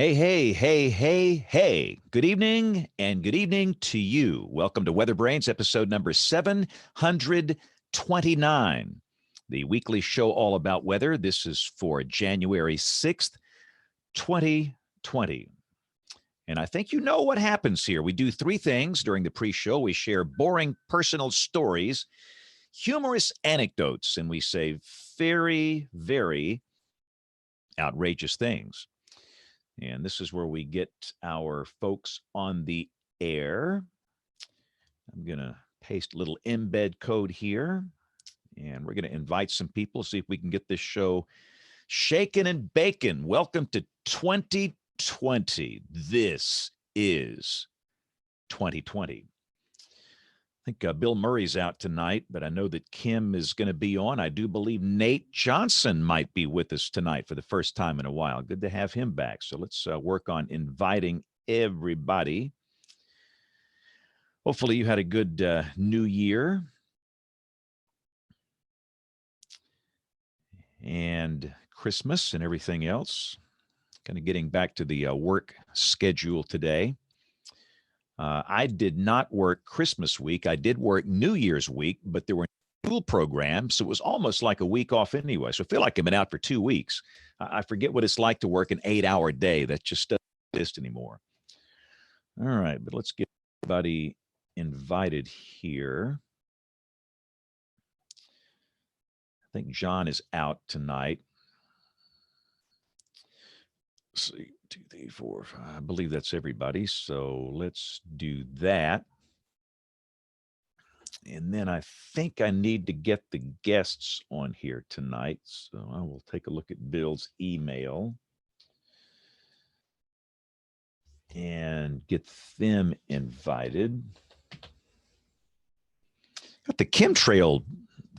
Hey, hey, hey, hey, hey. Good evening and good evening to you. Welcome to WeatherBrains, episode number 729, the weekly show all about weather. This is for January 6th, 2020. And I think you know what happens here. We do three things during the pre-show. We share boring personal stories, humorous anecdotes, and we say very, very outrageous things. And this is where we get our folks on the air. I'm going to paste a little embed code here, and we're going to invite some people, see if we can get this show shaken and bacon. Welcome to 2020. This is 2020. I think Bill Murray's out tonight, but I know that Kim is going to be on. I do believe Nate Johnson might be with us tonight for the first time in a while. Good to have him back. So let's work on inviting everybody. Hopefully you had a good new year. And Christmas and everything else. Kind of getting back to the work schedule today. I did not work Christmas week. I did work New Year's week, but there were school programs, so it was almost like a week off anyway. So I feel like I've been out for 2 weeks. I forget what it's like to work an 8-hour day. That just doesn't exist anymore. All right, but let's get everybody invited here. I think John is out tonight. Let's see. 2, 3, 4, 5. I believe that's everybody. So let's do that. And then I think I need to get the guests on here tonight. So I will take a look at Bill's email and get them invited. Got the chemtrail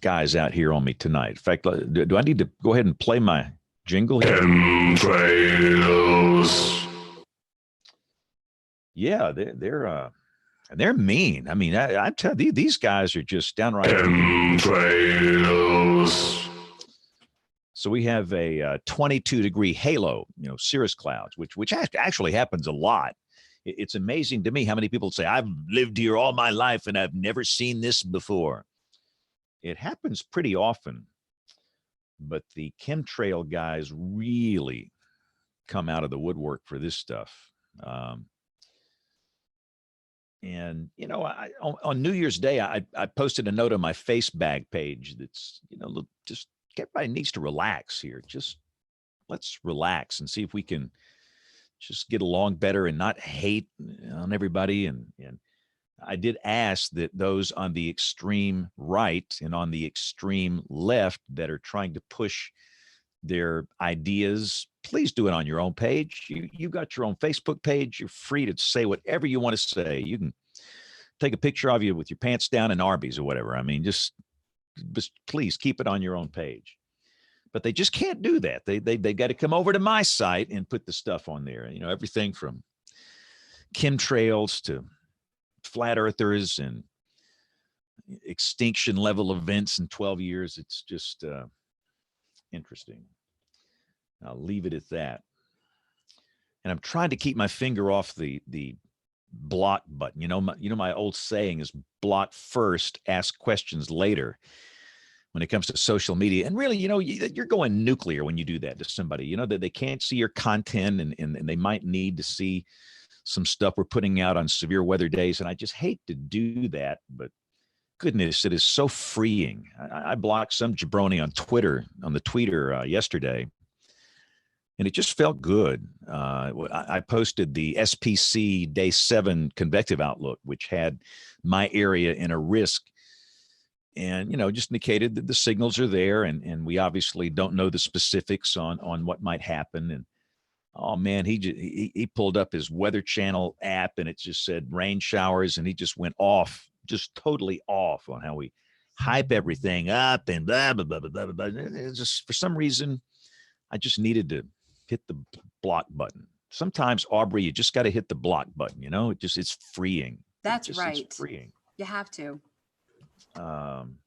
guys out here on me tonight. In fact, do I need to go ahead and play my jingle here? Chemtrails. Yeah, they're mean. I mean, I tell you, these guys are just downright chemtrails. So we have a 22-degree halo, cirrus clouds, which actually happens a lot. It's amazing to me how many people say, I've lived here all my life and I've never seen this before. It happens pretty often. But the chemtrail guys really come out of the woodwork for this stuff. And, on New Year's Day, I posted a note on my Facebag page that's, just everybody needs to relax here. Just let's relax and see if we can just get along better and not hate on everybody. And I did ask that those on the extreme right and on the extreme left that are trying to push their ideas, please do it on your own page. You got your own Facebook page. You're free to say whatever you want to say. You can take a picture of you with your pants down in Arby's or whatever. I mean, just please keep it on your own page. But they just can't do that. They got to come over to my site and put the stuff on there. Everything from chemtrails to flat earthers and extinction level events in 12 years. It's just interesting. I'll leave it at that. And I'm trying to keep my finger off the block button. My old saying is block first, ask questions later when it comes to social media. And really, you're going nuclear when you do that to somebody, that they can't see your content and they might need to see some stuff we're putting out on severe weather days. And I just hate to do that, but goodness, it is so freeing. I blocked some jabroni on Twitter, on the tweeter yesterday, and it just felt good. I posted the SPC Day 7 convective outlook, which had my area in a risk and, just indicated that the signals are there. And we obviously don't know the specifics on what might happen. And oh man, he pulled up his Weather Channel app and it just said rain showers, and he just went off, just totally off on how we hype everything up and blah blah blah blah blah blah. It's just for some reason, I just needed to hit the block button. Sometimes, Aubrey, you just got to hit the block button. It's freeing. That's right. It's freeing. You have to. And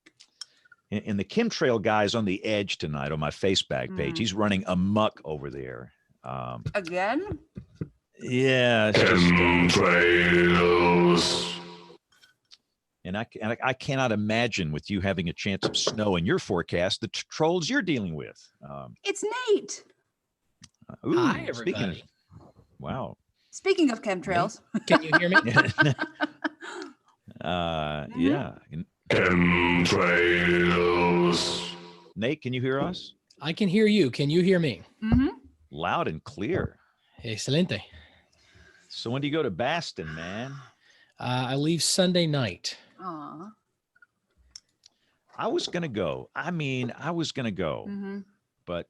the chemtrail guy's on the edge tonight on my Facebag page. He's running amok over there. Again? Yeah, it's just and I cannot imagine with you having a chance of snow in your forecast the trolls you're dealing with. It's Nate. Hi, everybody. Wow. Speaking of chemtrails, Can you hear me? Yeah. Chemtrails. Nate, can you hear us? I can hear you. Can you hear me? Loud and clear. Excelente. So when do you go to Boston, man? I leave Sunday night. aw. I was gonna go. But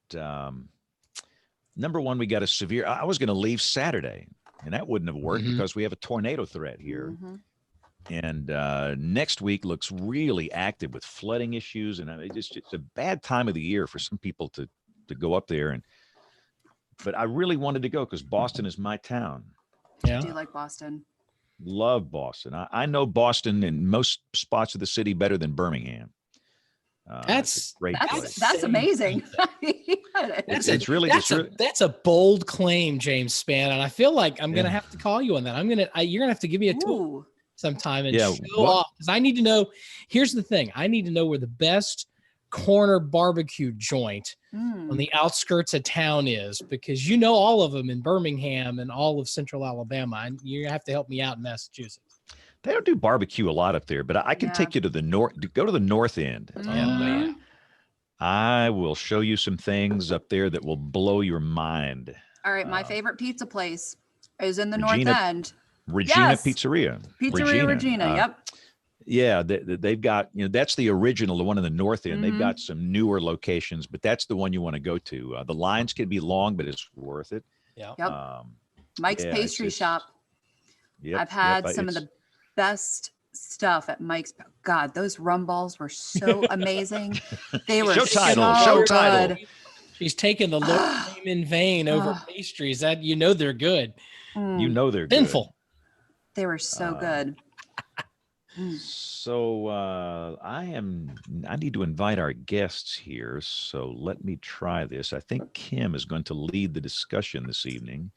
number one, we got a severe. I was gonna leave Saturday, and that wouldn't have worked because we have a tornado threat here. And next week looks really active with flooding issues, and it's a bad time of the year for some people to go up there. But I really wanted to go because Boston is my town. Yeah. I do like Boston. Love Boston. I know Boston in most spots of the city better than Birmingham. It's a great place. That's amazing. That's a bold claim, James Spann, and I feel like I'm gonna have to call you on that. You're gonna have to give me a tour sometime and show off, because I need to know. Here's the thing: I need to know where the best corner barbecue joint on the outskirts of town is, because you know all of them in Birmingham and all of Central Alabama, and you have to help me out in Massachusetts. They don't do barbecue a lot up there, but I can take you to the north. Go to the north end. And, I will show you some things up there that will blow your mind. All right, my favorite pizza place is in the north end. Regina Pizzeria. Regina. Yep. Yeah, they've got, that's the original, the one in the north end. They've got some newer locations, but that's the one you want to go to. The lines can be long, but it's worth it. Yeah. Yep. Mike's Pastry Shop. Yep, I've had some of the best stuff at Mike's. God, those rum balls were so amazing. They were show so title. good. She's taking the Lord's name in vain over pastries. That they're good. You know they're Sinful. good. They were so good. So I need to invite our guests here. So let me try this. I think Kim is going to lead the discussion this evening.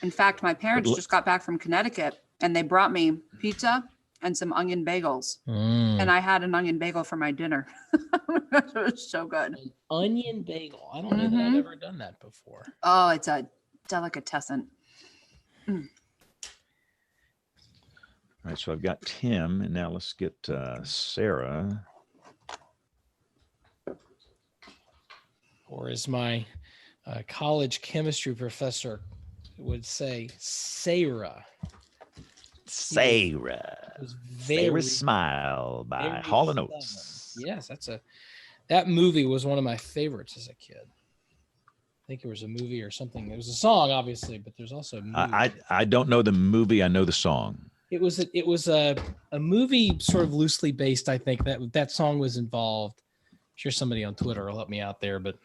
In fact, my parents just got back from Connecticut and they brought me pizza and some onion bagels. And I had an onion bagel for my dinner. It was so good. An onion bagel. I don't know that I've ever done that before. Oh, it's a delicatessen. All right, so I've got Tim, and now let's get Sarah. Or as my college chemistry professor would say, Sarah. Sarah's Smile by Hall & Oates. Yes, that movie was one of my favorites as a kid. I think it was a movie or something. It was a song, obviously, but there's also a movie. I don't know the movie. I know the song. It was a movie sort of loosely based. I think that song was involved. I'm sure somebody on Twitter will help me out there, but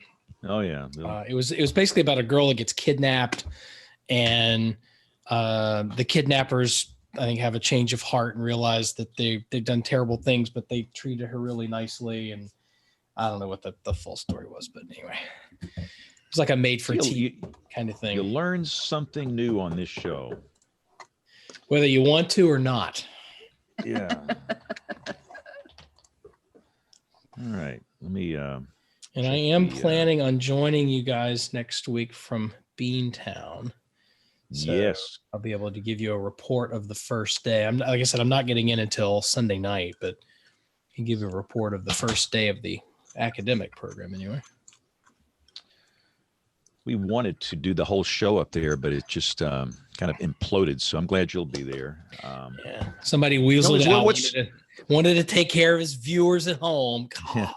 it was basically about a girl that gets kidnapped, and the kidnappers, I think, have a change of heart and realize that they've done terrible things, but they treated her really nicely. And I don't know what the full story was, but anyway, it's like a made for TV kind of thing. You learn something new on this show, whether you want to or not. Yeah. All right. Let me. And I am planning on joining you guys next week from Beantown. So yes. I'll be able to give you a report of the first day. Like I said, I'm not getting in until Sunday night, but I can give you a report of the first day of the academic program anyway. We wanted to do the whole show up there, but it just kind of imploded. So I'm glad you'll be there. Somebody weaseled out. Wanted to take care of his viewers at home. Yeah.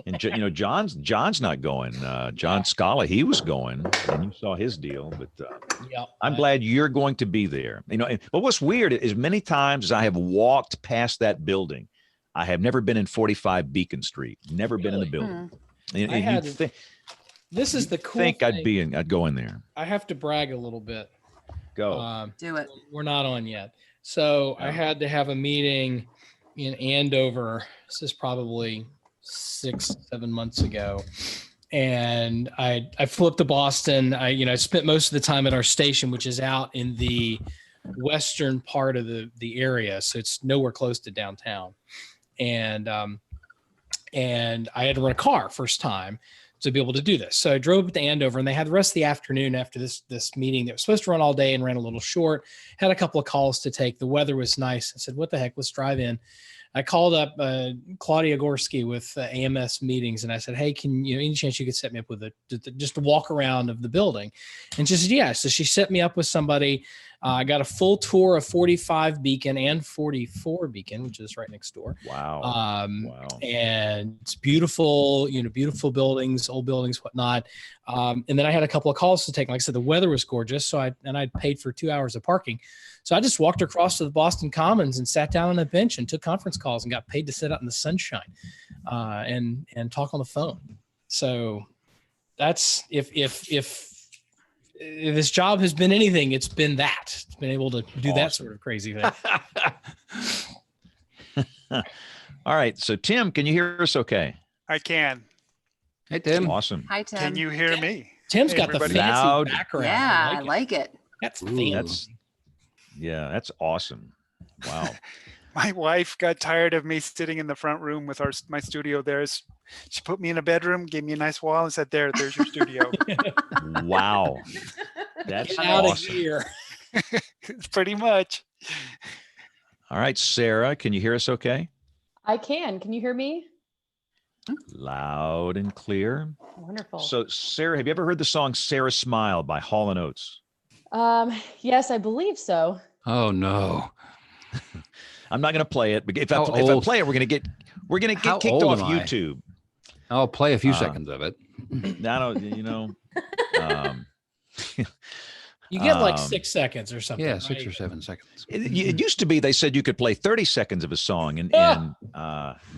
And John's not going. John Scala, he was going, and you saw his deal. But I'm glad you're going to be there. But what's weird is many times as I have walked past that building, I have never been in 45 Beacon Street. Never been in the building. This is the cool thing. I'd go in there. I have to brag a little bit. Go. Do it. We're not on yet. So I had to have a meeting in Andover. This is probably 6-7 months ago. and I flew up to Boston. I spent most of the time at our station, which is out in the western part of the area, so it's nowhere close to downtown. And I had to rent a car first time to be able to do this. So I drove up to Andover, and they had the rest of the afternoon after this meeting that was supposed to run all day and ran a little short. Had a couple of calls to take. The weather was nice. I said, what the heck, let's drive in. I called up Claudia Gorski with AMS meetings, and I said, hey, any chance you could set me up with just a walk around of the building? And she said, yeah. So she set me up with somebody. I got a full tour of 45 Beacon and 44 Beacon, which is right next door. Wow. Wow. And it's beautiful, beautiful buildings, old buildings, whatnot. And then I had a couple of calls to take. Like I said, the weather was gorgeous. So I paid for 2 hours of parking. So I just walked across to the Boston Commons and sat down on a bench and took conference calls and got paid to sit out in the sunshine and talk on the phone. So that's if this job has been anything, it's been that. It's been able to do that sort of crazy thing. All right. So Tim, can you hear us okay? I can. Hey, Tim. Awesome. Hi, Tim. Can you hear me? Tim's Hey, got the everybody. fancy Loud. background. Yeah, I like it. That's Ooh. fancy. That's awesome. Wow. My wife got tired of me sitting in the front room with my studio there. She put me in a bedroom, gave me a nice wall, and said, there's your studio. Wow. That's Get out of awesome. here. Pretty much. All right, Sarah, can you hear us okay? I can. Can you hear me? Loud and clear. Wonderful. So, Sarah, have you ever heard the song Sarah Smile by Hall & Oates? Yes, I believe so. Oh no. I'm not going to play it. If I How play it, we're going to get How kicked old off am I? YouTube. I'll play a few seconds of it. I don't, You get like 6 seconds or something. Yeah, 6 right? or 7 seconds. it used to be they said you could play 30 seconds of a song, and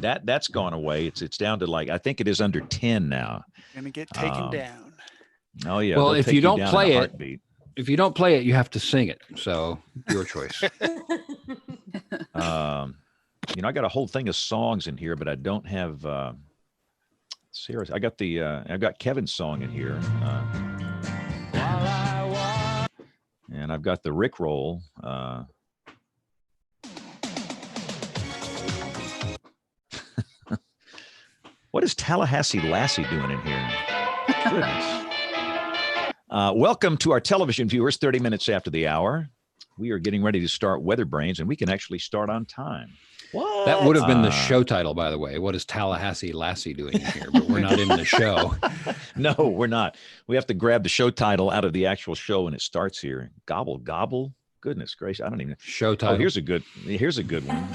that's gone away. It's down to like, I think it is under 10 now. Gonna get taken down. Oh yeah. Well, they'll if take you don't down in play a it- heartbeat. If you don't play it, you have to sing it. So your choice. I got a whole thing of songs in here, but I don't have Sarah's. I've got Kevin's song in here. And I've got the Rickroll. What is Tallahassee Lassie doing in here? Goodness. Welcome to our television viewers, 30 minutes after the hour. We are getting ready to start WeatherBrains, and we can actually start on time. What? That would have been the show title, by the way. What is Tallahassee Lassie doing here? But we're not in the show. No, we're not. We have to grab the show title out of the actual show, and it starts here. Gobble, gobble. Goodness gracious. I don't even know. Show title. Oh, here's a good one.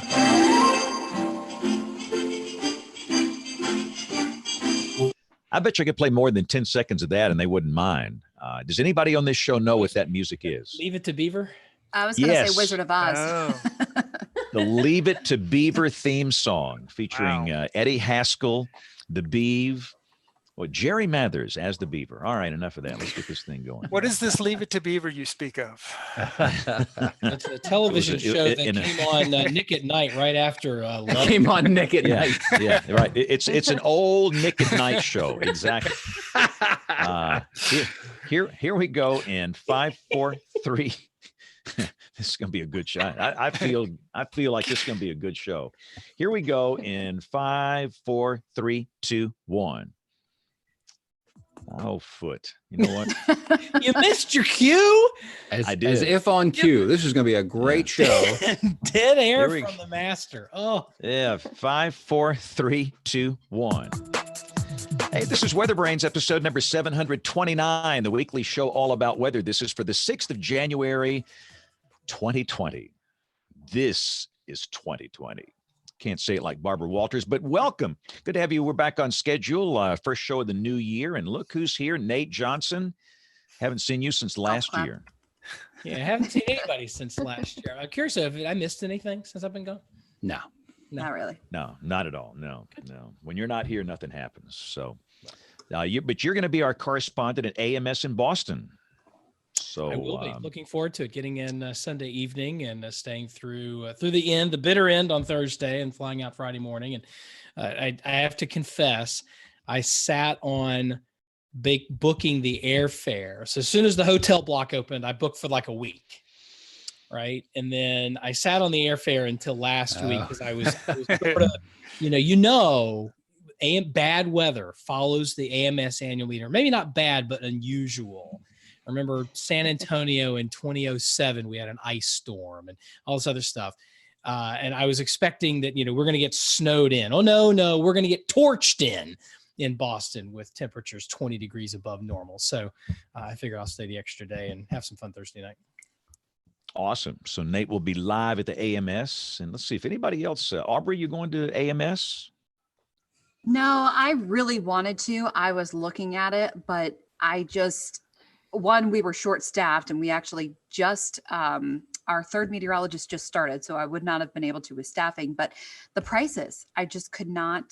I bet you I could play more than 10 seconds of that and they wouldn't mind. Does anybody on this show know what that music is? Leave It to Beaver? I was going to Yes. say Wizard of Oz. Oh, The Leave It to Beaver theme song featuring Eddie Haskell, the Beav, Jerry Mathers as the Beaver. All right, enough of that. Let's get this thing going. what is this Leave It to Beaver you speak of? It's a television It was show that in a- came on Nick at Night right after Love. Came on Nick at Yeah, Night. yeah, right. It's an old Nick at Night show. Exactly. Here we go in 5, 4, 3. This is gonna be a good shot. I feel like this is gonna be a good show. Here we go in 5, 4, 3, 2, 1. Oh, foot. You know what? You missed your cue? I did. As if on cue. This is going to be a great show. Dead air Here we from the master. Oh, Yeah, 5, 4, 3, 2, 1. Hey, this is WeatherBrains, episode number 729, the weekly show all about weather. This is for the 6th of January, 2020. This is 2020. Can't say it like Barbara Walters, but welcome. Good to have you. We're back on schedule. First show of the new year. And look who's here, Nate Johnson. Haven't seen you since last crap. year. yeah. I haven't seen anybody since last year. I'm curious if I missed anything since I've been gone. No. Not really. No, not at all. No. When you're not here, nothing happens. So, but you're going to be our correspondent at AMS in Boston. So I will be looking forward to it. Getting in Sunday evening and staying through the end, the bitter end on Thursday, and flying out Friday morning. And I have to confess, I sat on booking the airfare. So as soon as the hotel block opened, I booked for like a week. Right. And then I sat on the airfare until last week because I was sort of, bad weather follows the AMS annual meeting, or maybe not bad, but unusual. I remember San Antonio in 2007, we had an ice storm and all this other stuff. And I was expecting that, we're going to get snowed in. Oh, no, we're going to get torched in Boston with temperatures 20 degrees above normal. So I figure I'll stay the extra day and have some fun Thursday night. Awesome. So Nate will be live at the AMS. And let's see if anybody else, Aubrey, you going to AMS? No, I really wanted to. I was looking at it, but we were short staffed and we actually just, our third meteorologist just started. So I would not have been able to with staffing, but the prices, I just could not,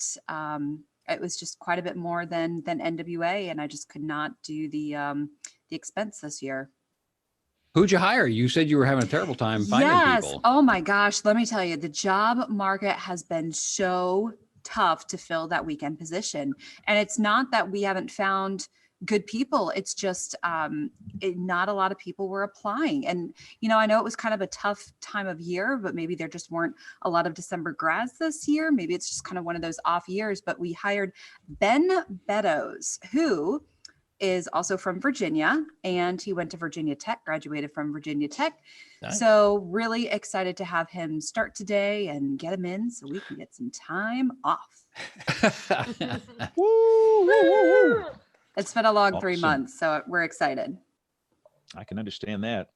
it was just quite a bit more than NWA. And I just could not do the expense this year. Who'd you hire? You said you were having a terrible time finding people. Oh my gosh. Let me tell you, the job market has been so tough to fill that weekend position. And it's not that we haven't found good people. It's just not a lot of people were applying. And, I know it was kind of a tough time of year, but maybe there just weren't a lot of December grads this year. Maybe it's just kind of one of those off years, but we hired Ben Beddoes, who is also from Virginia, and he went to Virginia Tech, graduated from Virginia Tech. Nice. So really excited to have him start today and get him in so we can get some time off. Woo! It's been a long 3 months, so we're excited. I can understand that.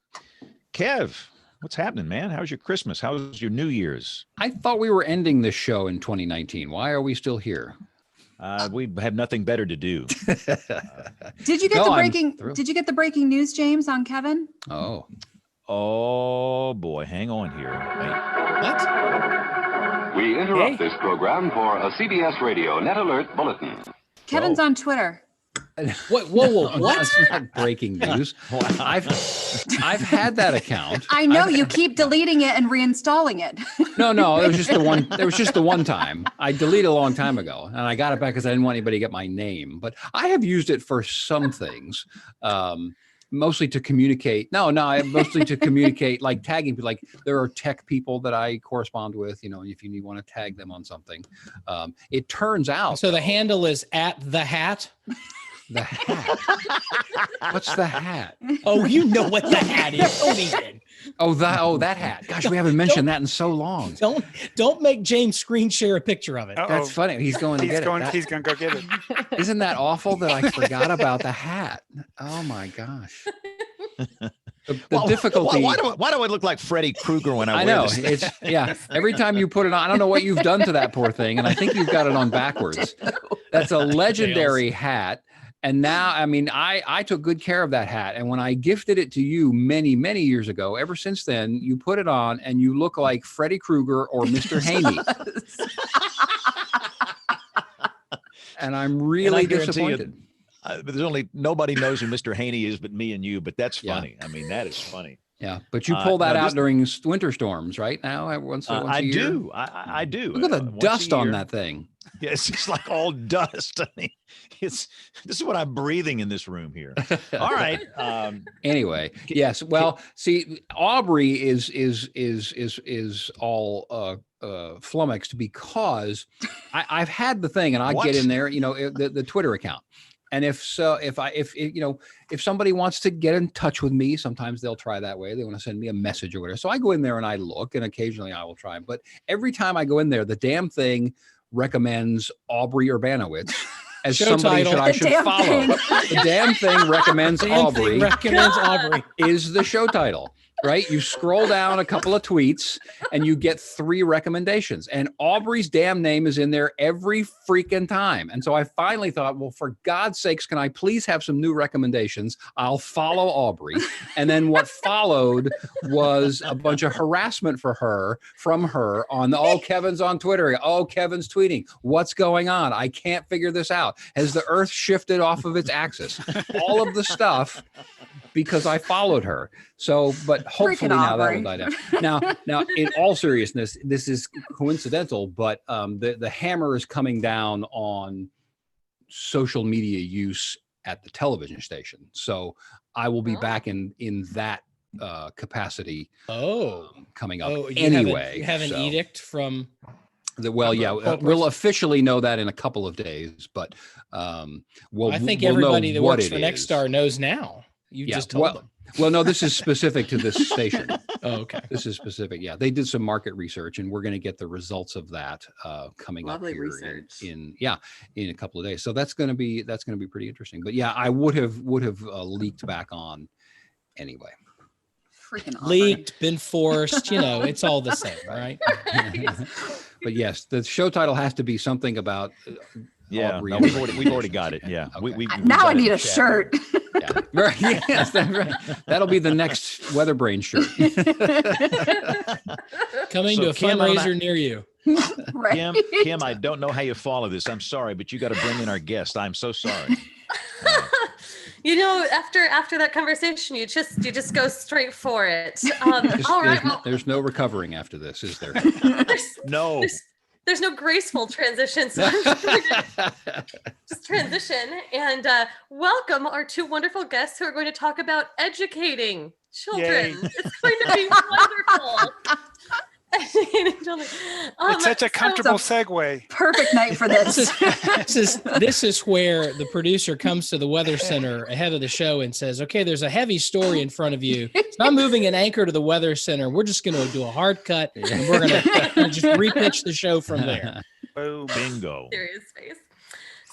Kev, what's happening, man? How's your Christmas? How's your New Year's? I thought we were ending this show in 2019. Why are we still here? We have nothing better to do. Did you get the breaking news, James, on Kevin? Oh boy, hang on here. Wait. What? We interrupt this program for a CBS Radio Net Alert Bulletin. Kevin's on Twitter. Whoa, what? That's not breaking news. I've had that account. I know you keep deleting it and reinstalling it. No, it was just the one. There was just the one time. I deleted a long time ago, and I got it back because I didn't want anybody to get my name. But I have used it for some things, mostly to communicate. Mostly to communicate, like tagging people. Like there are tech people that I correspond with. If you want to tag them on something, it turns out. So the handle is @the_hat. The hat. What's the hat? Oh, you know what the hat is. Don't even. That hat. Gosh, we haven't mentioned that in so long. Don't make James screen share a picture of it. Uh-oh. That's funny. He's going to get it. He's going to go get it. Isn't that awful that I forgot about the hat? Oh my gosh. The difficulty. Why do I look like Freddy Krueger when I wear know this? Every time you put it on, I don't know what you've done to that poor thing, and I think you've got it on backwards. That's a legendary hat. And now, I took good care of that hat. And when I gifted it to you many, many years ago, ever since then, you put it on and you look like Freddy Krueger or Mr. Haney. And I'm really disappointed. Nobody knows who Mr. Haney is but me and you, but that's funny. Yeah. That is funny. Yeah, but you pull that out during winter storms, right? Now, once a year. Do. I do. Look at the dust on that thing. Yeah, it's just like all dust. This is what I'm breathing in this room here. All right. Anyway, yes. Well, see, Aubrey is all flummoxed because I've had the thing, and I get in there, the Twitter account. And if somebody wants to get in touch with me, sometimes they'll try that way. They want to send me a message or whatever. So I go in there and I look, and occasionally I will try. But every time I go in there, the damn thing recommends Aubrey Urbanowitz as somebody that I should follow. The damn thing recommends Aubrey. Is the show title. Right? You scroll down a couple of tweets and you get 3 recommendations, and Aubrey's damn name is in there every freaking time. And so I finally thought, well, for God's sakes, can I please have some new recommendations? I'll follow Aubrey. And then what followed was a bunch of harassment from her on Kevin's on Twitter. Oh, Kevin's tweeting. What's going on? I can't figure this out. Has the earth shifted off of its axis? All of the stuff because I followed her. So, but hopefully now that will die down. Now, in all seriousness, this is coincidental, but the hammer is coming down on social media use at the television station. So I will be back in that capacity coming up anyway. You have an edict from we'll officially know that in a couple of days, but I think everybody that works for Nexstar knows now. You just told them. Well, no, this is specific to this station. Oh, okay. This is specific. Yeah, they did some market research, and we're going to get the results of that coming up here in a couple of days. So that's going to be pretty interesting. But yeah, I would have leaked back on anyway. Freaking leaked, been forced. It's all the same, right? But yes, the show title has to be something about. We've already got it. Yeah. Okay. Now I need a shirt. Yeah. Right. Yes, that's right. That'll be the next WeatherBrains shirt. Coming to a fundraiser near you. Right. Kim, I don't know how you follow this. I'm sorry, but you got to bring in our guest. I'm so sorry. After that conversation, you just go straight for it. All right. There's no recovering after this, is there? No. There's no graceful transition, so I'm just going to just transition and welcome our two wonderful guests who are going to talk about educating children. Yay. It's going to be wonderful. It's such a comfortable segue. Perfect night for this. This is where the producer comes to the Weather Center ahead of the show and says, "Okay, there's a heavy story in front of you. So I'm moving an anchor to the Weather Center. We're just going to do a hard cut, and we're going to just repitch the show from there." Boom, bingo. Serious face.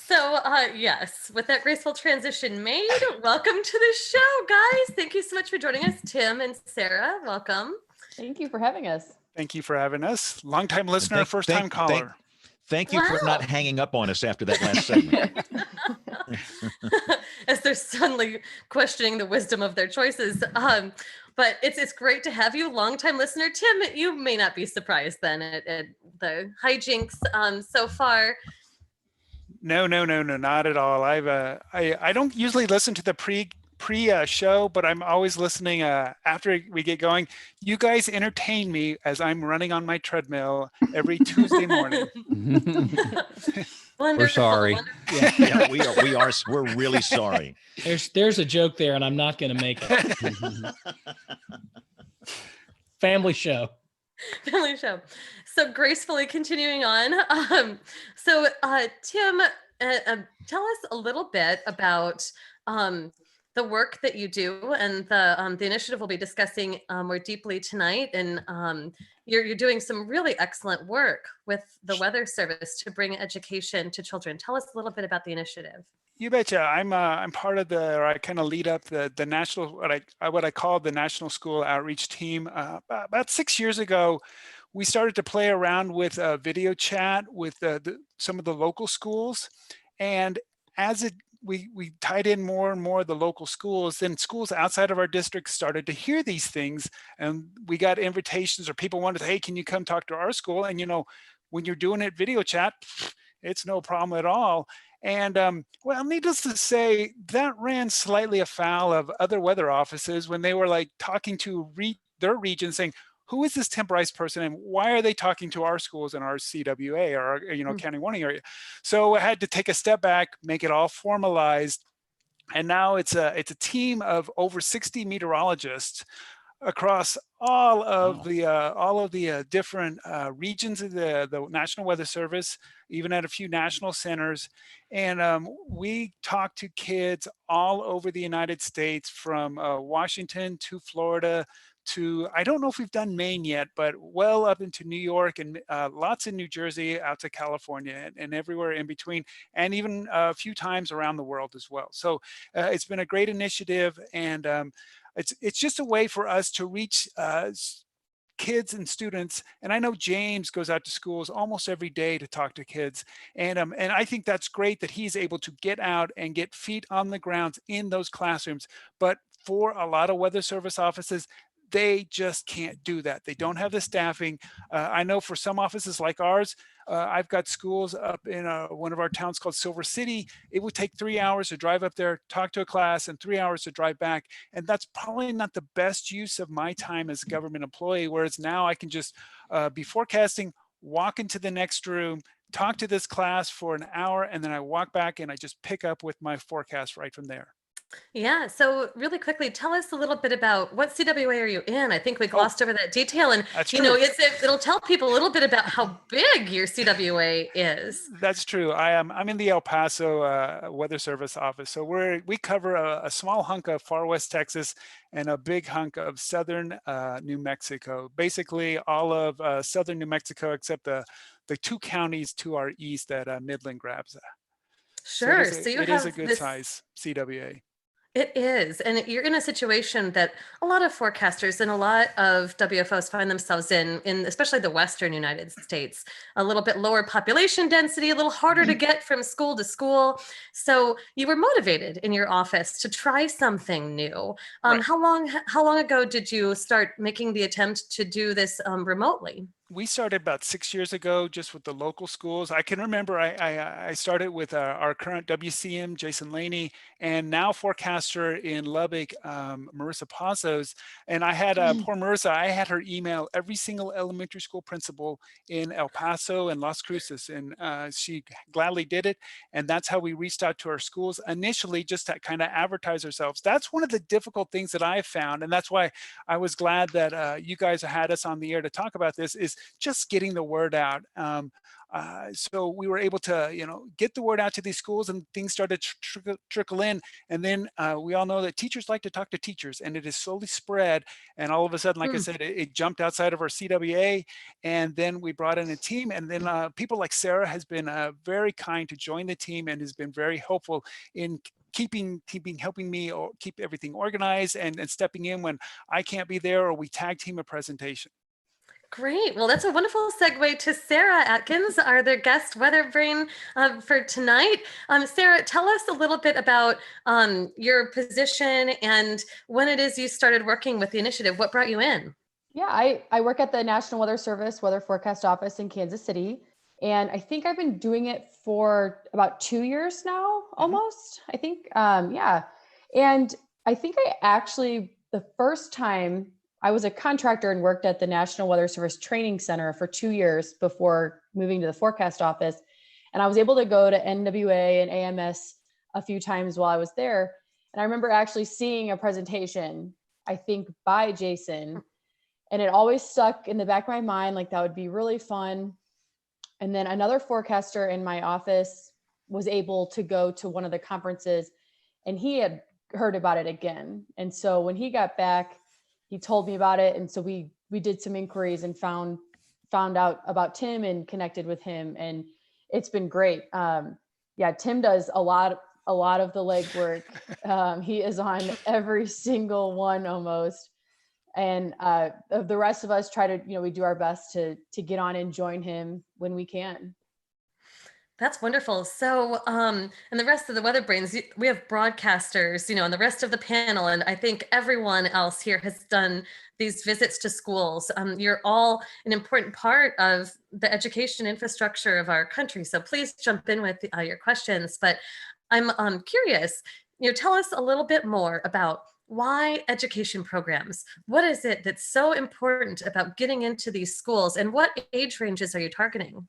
So, yes, with that graceful transition made, welcome to the show, guys. Thank you so much for joining us, Tim and Sarah. Welcome. Thank you for having us. Thank you for having us. Longtime listener, first-time caller. Thank you for not hanging up on us after that last segment. As they're suddenly questioning the wisdom of their choices. But it's great to have you, longtime listener. Tim, you may not be surprised then at the hijinks so far. No, not at all. I don't usually listen to the pre-show, but I'm always listening after we get going. You guys entertain me as I'm running on my treadmill every Tuesday morning. We're sorry. Yeah, we are. We're really sorry. There's a joke there, and I'm not going to make it. Family show. Family show. So gracefully continuing on. Tim, tell us a little bit about the work that you do and the initiative we'll be discussing more deeply tonight. And you're doing some really excellent work with the Weather Service to bring education to children. Tell us a little bit about the initiative. You betcha. I'm part of I kind of lead up the national, what I call the National School Outreach Team. About 6 years ago, we started to play around with video chat with some of the local schools. And as we tied in more and more of the local schools, then schools outside of our district started to hear these things, and we got invitations, or people wanted to, hey, can you come talk to our school? And when you're doing it video chat, it's no problem at all. And needless to say, that ran slightly afoul of other weather offices when they were talking to their region, saying, who is this Tim Bryce person, and why are they talking to our schools in our CWA or our county warning area? So I had to take a step back, make it all formalized, and now it's a team of over 60 meteorologists across all of the different regions of the National Weather Service, even at a few national centers, and we talk to kids all over the United States, from Washington to Florida to, I don't know if we've done Maine yet, but well up into New York, and lots in New Jersey, out to California, and everywhere in between, and even a few times around the world as well. So it's been a great initiative, and it's just a way for us to reach kids and students. And I know James goes out to schools almost every day to talk to kids, and I think that's great that he's able to get out and get feet on the ground in those classrooms. But for a lot of Weather Service offices, they just can't do that. They don't have the staffing. I know for some offices like ours, I've got schools up in one of our towns called Silver City. It would take 3 hours to drive up there, talk to a class, and 3 hours to drive back. And that's probably not the best use of my time as a government employee, whereas now I can just be forecasting, walk into the next room, talk to this class for an hour, and then I walk back and I just pick up with my forecast right from there. Yeah. So really quickly, tell us a little bit about what CWA are you in? I think we glossed over that detail, and that's you know, it'll tell people a little bit about how big your CWA is. That's true. I'm in the El Paso Weather Service office. So we cover a small hunk of far west Texas and a big hunk of southern New Mexico. Basically, all of southern New Mexico except the two counties to our east that Midland grabs. Sure. So it is a good size CWA. It is. And you're in a situation that a lot of forecasters and a lot of WFOs find themselves in especially the Western United States, a little bit lower population density, a little harder to get from school to school. So you were motivated in your office to try something new. Right. How long ago did you start making the attempt to do this remotely? We started about 6 years ago, just with the local schools. I can remember I started with our current WCM, Jason Laney, and now forecaster in Lubbock, Marissa Pazos. And I had poor Marissa, I had her email every single elementary school principal in El Paso and Las Cruces, and she gladly did it. And that's how we reached out to our schools initially, just to kind of advertise ourselves. That's one of the difficult things that I found, and that's why I was glad that you guys had us on the air to talk about this, is just getting the word out. So we were able to, get the word out to these schools, and things started to trickle in. And then we all know that teachers like to talk to teachers, and it is slowly spread. And all of a sudden, like I said, it jumped outside of our CWA, and then we brought in a team. And then people like Sarah has been very kind to join the team and has been very helpful in helping me or keep everything organized and stepping in when I can't be there, or we tag team a presentation. Great. Well, that's a wonderful segue to Sarah Atkins, our their guest weather brain for tonight. Sarah, tell us a little bit about your position and when it is you started working with the initiative. What brought you in? Yeah, I work at the National Weather Service Weather Forecast Office in Kansas City. And I think I've been doing it for about 2 years now, almost, I think. Yeah. And I think the first time I was a contractor and worked at the National Weather Service Training Center for 2 years before moving to the forecast office. And I was able to go to NWA and AMS a few times while I was there. And I remember actually seeing a presentation, I think by Jason, and it always stuck in the back of my mind, like that would be really fun. And then another forecaster in my office was able to go to one of the conferences, and he had heard about it again. And so when he got back, he told me about it. And so we did some inquiries and found out about Tim and connected with him. And it's been great. Yeah, Tim does a lot of the legwork. He is on every single one almost. And the rest of us try to, we do our best to get on and join him when we can. That's wonderful. So, and the rest of the Weather Brains, we have broadcasters, and the rest of the panel, and I think everyone else here has done these visits to schools. You're all an important part of the education infrastructure of our country. So please jump in with your questions. But I'm curious, tell us a little bit more about why education programs. What is it that's so important about getting into these schools, and what age ranges are you targeting?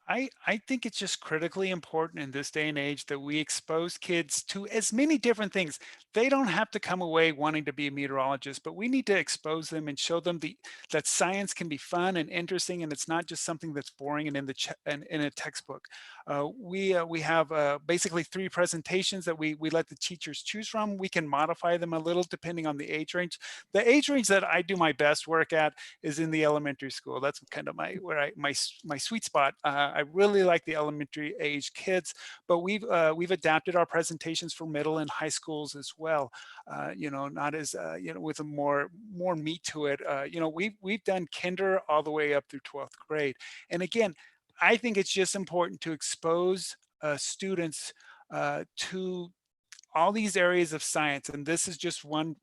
I think it's just critically important in this day and age that we expose kids to as many different things. They don't have to come away wanting to be a meteorologist, but we need to expose them and show them that science can be fun and interesting, and it's not just something that's boring and in a textbook. We have basically 3 presentations that we let the teachers choose from. We can modify them a little depending on the age range. The age range that I do my best work at is in the elementary school. That's kind of my sweet spot. I really like the elementary age kids, but we've adapted our presentations for middle and high schools as well. Not as with a more meat to it. We've done kinder all the way up through 12th grade, and again, I think it's just important to expose students to all these areas of science, and this is just one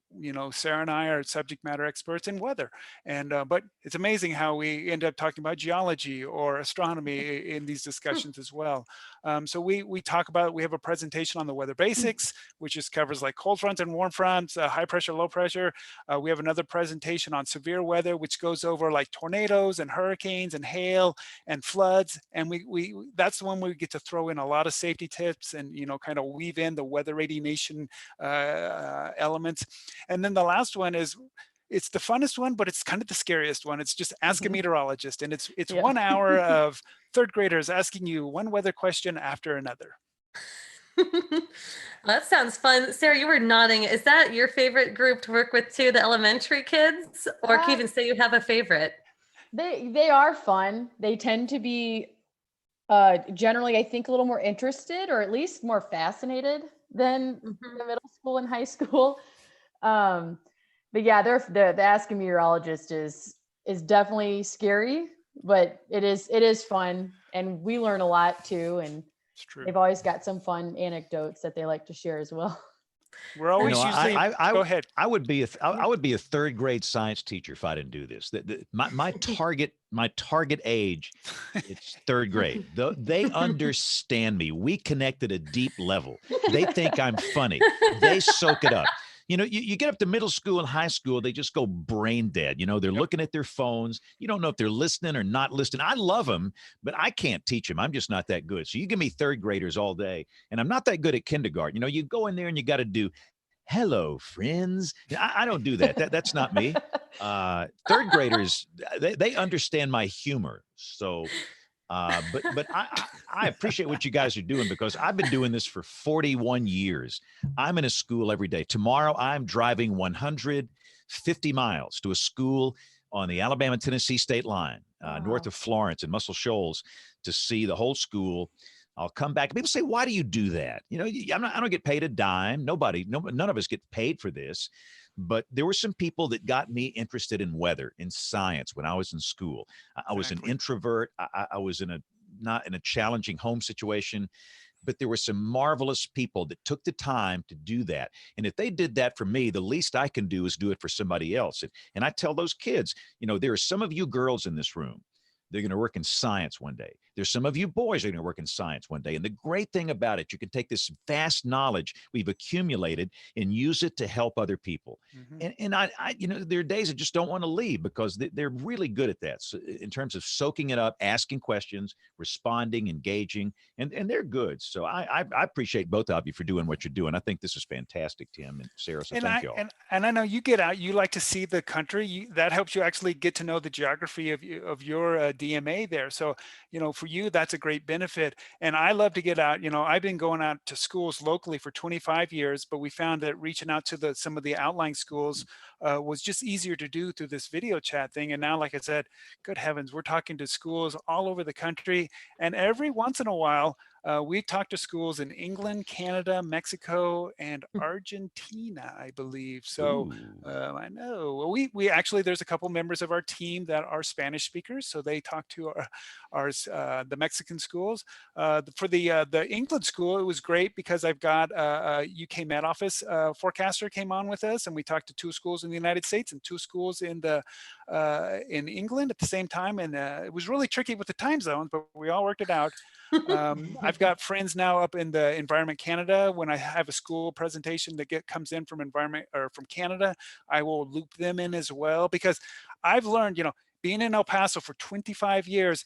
Sarah and I are subject matter experts in weather, and but it's amazing how we end up talking about geology or astronomy in these discussions as well. So we talk about, we have a presentation on the weather basics, which just covers like cold fronts and warm fronts, high pressure, low pressure. We have another presentation on severe weather, which goes over like tornadoes and hurricanes and hail and floods. And we that's the one where we get to throw in a lot of safety tips and, kind of weave in the weather radiation elements. And then the last one is, it's the funnest one, but it's kind of the scariest one. It's just Ask a Meteorologist. And it's 1 hour of third graders asking you one weather question after another. That sounds fun. Sarah, you were nodding. Is that your favorite group to work with too, the elementary kids? Or can you even say you have a favorite? They are fun. They tend to be generally, I think, a little more interested, or at least more fascinated than the middle school and high school. But yeah, the Ask a Meteorologist is definitely scary, but it is fun, and we learn a lot too. And they've always got some fun anecdotes that they like to share as well. We're always usually. Go ahead. I would be a third grade science teacher if I didn't do this. My target age, it's third grade. They understand me. We connect at a deep level. They think I'm funny. They soak it up. You get up to middle school and high school, they just go brain dead. They're looking at their phones. You don't know if they're listening or not listening. I love them, but I can't teach them. I'm just not that good. So you give me third graders all day, and I'm not that good at kindergarten. You go in there and you got to do, hello, friends. I don't do that. That's not me. Third graders, they understand my humor. So, but I appreciate what you guys are doing, because I've been doing this for 41 years. I'm in a school every day. Tomorrow, I'm driving 150 miles to a school on the Alabama-Tennessee state line, north of Florence and Muscle Shoals, to see the whole school. I'll come back. People say, why do you do that? I don't get paid a dime. None of us get paid for this. But there were some people that got me interested in weather, in science, when I was in school. I was an introvert. I was not in a challenging home situation, but there were some marvelous people that took the time to do that. And if they did that for me, the least I can do is do it for somebody else. And I tell those kids, there are some of you girls in this room, they're going to work in science one day. There's some of you boys that are going to work in science one day. And the great thing about it, you can take this vast knowledge we've accumulated and use it to help other people. And I there are days I just don't want to leave, because they're really good at that. So in terms of soaking it up, asking questions, responding, engaging, and they're good. So I appreciate both of you for doing what you're doing. I think this is fantastic, Tim and Sarah. So thank you all. And I know you get out, you like to see the country. That helps you actually get to know the geography of your DMA there. So, for you, that's a great benefit. And I love to get out. I've been going out to schools locally for 25 years, but we found that reaching out to some of the outlying schools was just easier to do through this video chat thing. And now, like I said, good heavens, we're talking to schools all over the country. And every once in a while, we talk to schools in England, Canada, Mexico, and Argentina, I believe. So I know we actually, there's a couple members of our team that are Spanish speakers, so they talk to the Mexican schools. For the England school, it was great because I've got a UK Met Office forecaster came on with us, and we talked to 2 schools in the United States and 2 schools in England at the same time, and it was really tricky with the time zones, but we all worked it out. I've got friends now up in the Environment Canada. When I have a school presentation that comes in from Environment or from Canada, I will loop them in as well, because I've learned, being in El Paso for 25 years,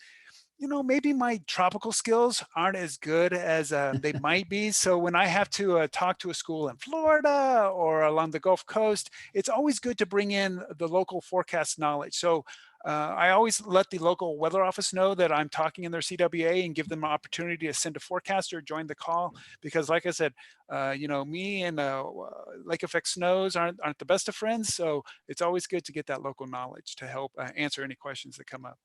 maybe my tropical skills aren't as good as they might be. So when I have to talk to a school in Florida or along the Gulf Coast, it's always good to bring in the local forecast knowledge. So I always let the local weather office know that I'm talking in their CWA and give them an opportunity to send a forecaster, join the call, because like I said, me and lake effect snows aren't the best of friends. So it's always good to get that local knowledge to help answer any questions that come up.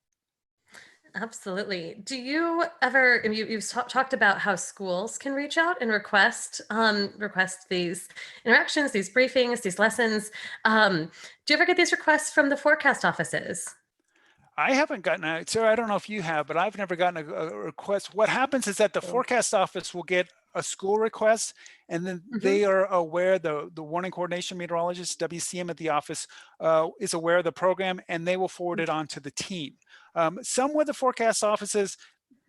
Absolutely. Do you ever, you've talked about how schools can reach out and request these interactions, these briefings, these lessons. Do you ever get these requests from the forecast offices? I haven't gotten Sarah, I don't know if you have, but I've never gotten a request. What happens is that the forecast office will get a school request, and then they are aware, the warning coordination meteorologist, WCM at the office, is aware of the program, and they will forward it on to the team. Some weather forecast offices,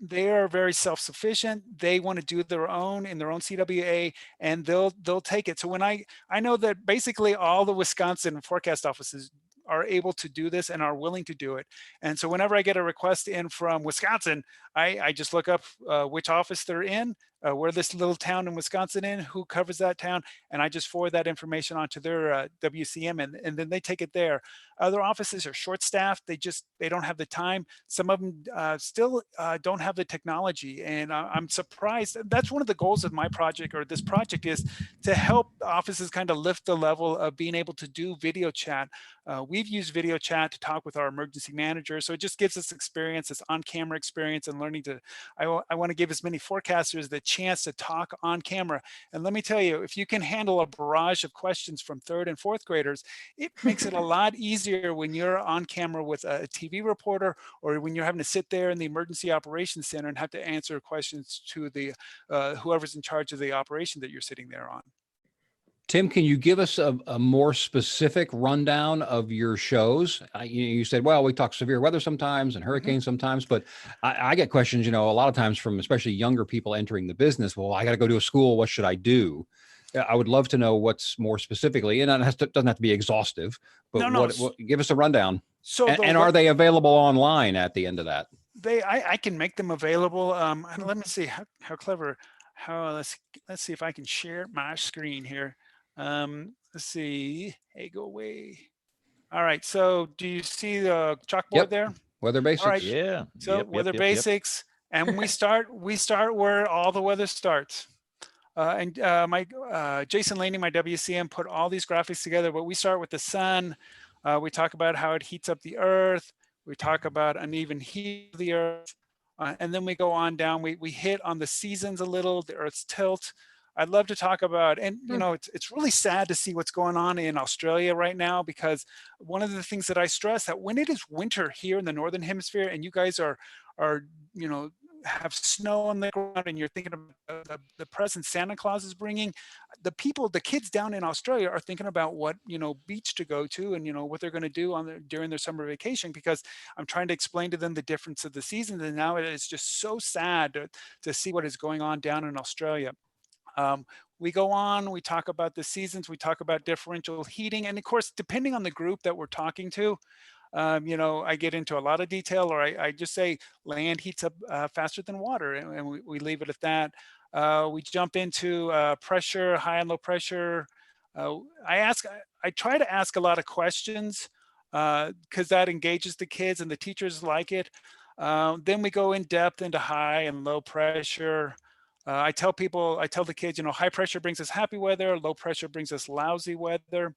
they are very self-sufficient. They want to do their own in their own CWA, and they'll take it. So when I know that basically all the Wisconsin forecast offices are able to do this and are willing to do it. And so whenever I get a request in from Wisconsin, I just look up which office they're in, where this little town in Wisconsin in, who covers that town, and I just forward that information onto their WCM, and then they take it there. Other offices are short-staffed. They don't have the time. Some of them still don't have the technology, and I'm surprised. That's one of the goals of my project, or this project, is to help offices kind of lift the level of being able to do video chat. We've used video chat to talk with our emergency manager, so it just gives us experience, this on-camera experience, and learning to. I want to give as many forecasters the chance to talk on camera. And let me tell you, if you can handle a barrage of questions from 3rd and 4th graders, it makes it a lot easier when you're on camera with a TV reporter, or when you're having to sit there in the emergency operations center and have to answer questions to the whoever's in charge of the operation that you're sitting there on. Tim, can you give us a more specific rundown of your shows? You said, well, we talk severe weather sometimes and hurricanes sometimes, but I get questions, a lot of times from especially younger people entering the business. Well, I got to go to a school. What should I do? I would love to know what's more specifically, and it doesn't have to be exhaustive, but what give us a rundound. So, and are they available online at the end of that? I can make them available. Let me see how clever. Let's see if I can share my screen here. Let's see. Hey, go away. All right. So do you see the chalkboard there? Weather basics. All right. Yeah. So weather basics. And we start where all the weather starts. My Jason Laney, my WCM, put all these graphics together, but we start with the sun. We talk about how it heats up the earth. We talk about uneven heat of the earth. And then we go on down. We hit on the seasons a little, the earth's tilt. I'd love to talk about, and it's really sad to see what's going on in Australia right now, because one of the things that I stress, that when it is winter here in the Northern Hemisphere, and you guys are have snow on the ground, and you're thinking about the present Santa Claus is bringing, the kids down in Australia are thinking about what beach to go to, and what they're going to do during their summer vacation, because I'm trying to explain to them the difference of the seasons, and now it's just so sad to see what is going on down in Australia. We go on, we talk about the seasons, we talk about differential heating. And of course, depending on the group that we're talking to, I get into a lot of detail, or I just say land heats up faster than water, and we leave it at that. We jump into pressure, high and low pressure. I try to ask a lot of questions because that engages the kids and the teachers like it. Then we go in depth into high and low pressure. I tell the kids, high pressure brings us happy weather, low pressure brings us lousy weather.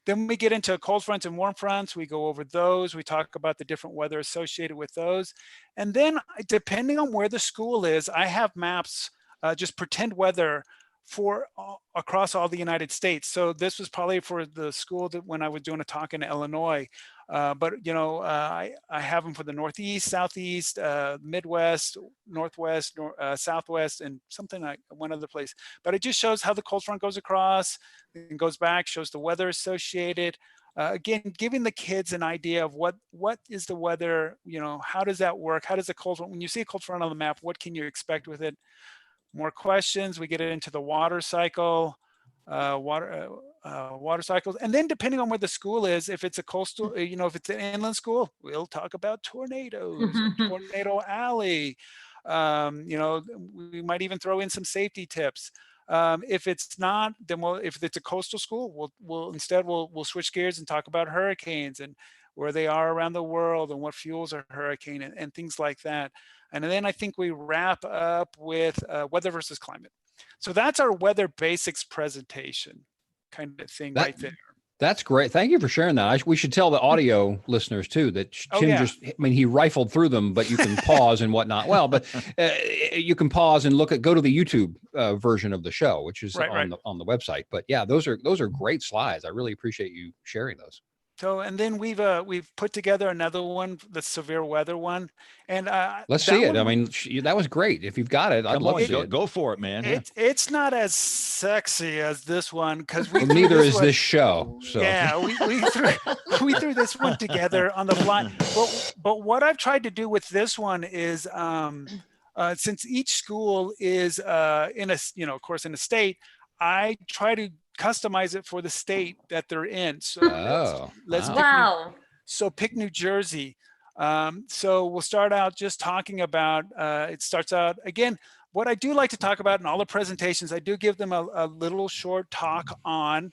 Then we get into cold fronts and warm fronts. We go over those. We talk about the different weather associated with those. And then depending on where the school is, I have maps, just pretend weather for across all the United States. So this was probably for the school that when I was doing a talk in Illinois. But I have them for the Northeast, Southeast, Midwest, Northwest, Southwest, and something like one other place. But it just shows how the cold front goes across and goes back, shows the weather associated. Again, giving the kids an idea of what is the weather, how does that work? How does the cold front, when you see a cold front on the map, what can you expect with it? More questions. We get into the water cycle. Water cycles, and then depending on where the school is, if it's a coastal, if it's an inland school, we'll talk about tornadoes, tornado alley. We might even throw in some safety tips. If it's not, then if it's a coastal school, we'll switch gears and talk about hurricanes and where they are around the world and what fuels a hurricane and things like that. And then I think we wrap up with weather versus climate. So that's our weather basics presentation kind of thing right there. That's great. Thank you for sharing that. We should tell the audio listeners too that Tim he rifled through them, but you can pause and whatnot. Well, but you can pause and go to the YouTube version of the show, which is on the website. But yeah, those are great slides. I really appreciate you sharing those. So, and then we've put together another one, the severe weather one, and let's see it. I mean, that was great. If you've got it, I'd love to see it. Go for it, man. It's not as sexy as this one because neither is this show. So yeah, we threw this one together on the fly. But what I've tried to do with this one is since each school is in a of course in a state, I try to customize it for the state that they're in. So let's pick New Jersey. So we'll start out just talking about, it starts out, again, what I do like to talk about in all the presentations, I do give them a little short talk on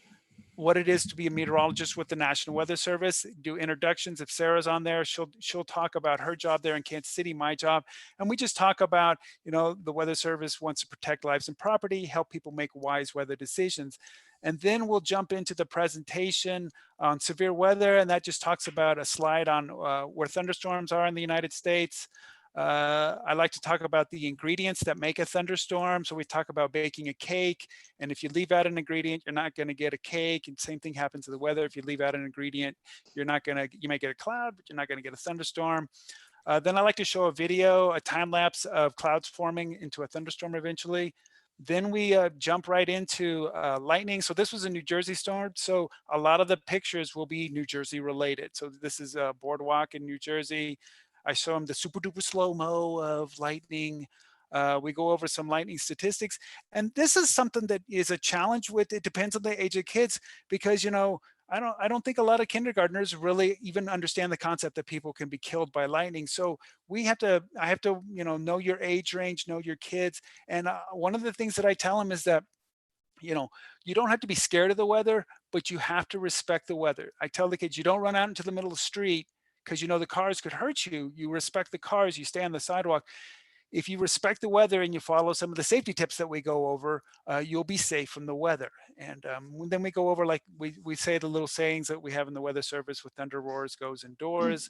what it is to be a meteorologist with the National Weather Service, do introductions. If Sarah's on there, she'll talk about her job there in Kansas City, my job. And we just talk about, the Weather Service wants to protect lives and property, help people make wise weather decisions. And then we'll jump into the presentation on severe weather. And that just talks about a slide on where thunderstorms are in the United States. I like to talk about the ingredients that make a thunderstorm. So we talk about baking a cake. And if you leave out an ingredient, you're not going to get a cake. And same thing happens to the weather. If you leave out an ingredient, you might get a cloud, but you're not going to get a thunderstorm. Then I like to show a video, a time lapse of clouds forming into a thunderstorm eventually. Then we jump right into lightning. So this was a New Jersey storm. So a lot of the pictures will be New Jersey related. So this is a boardwalk in New Jersey. I show them the super duper slow-mo of lightning. We go over some lightning statistics. And this is something that is a challenge with, it depends on the age of kids, because, I don't think a lot of kindergartners really even understand the concept that people can be killed by lightning. So I have to, know your age range, know your kids. And one of the things that I tell them is that, you don't have to be scared of the weather, but you have to respect the weather. I tell the kids, you don't run out into the middle of the street because the cars could hurt you. You respect the cars, you stay on the sidewalk. If you respect the weather and you follow some of the safety tips that we go over, you'll be safe from the weather. And then we go over, like we say the little sayings that we have in the Weather Service with thunder roars goes indoors,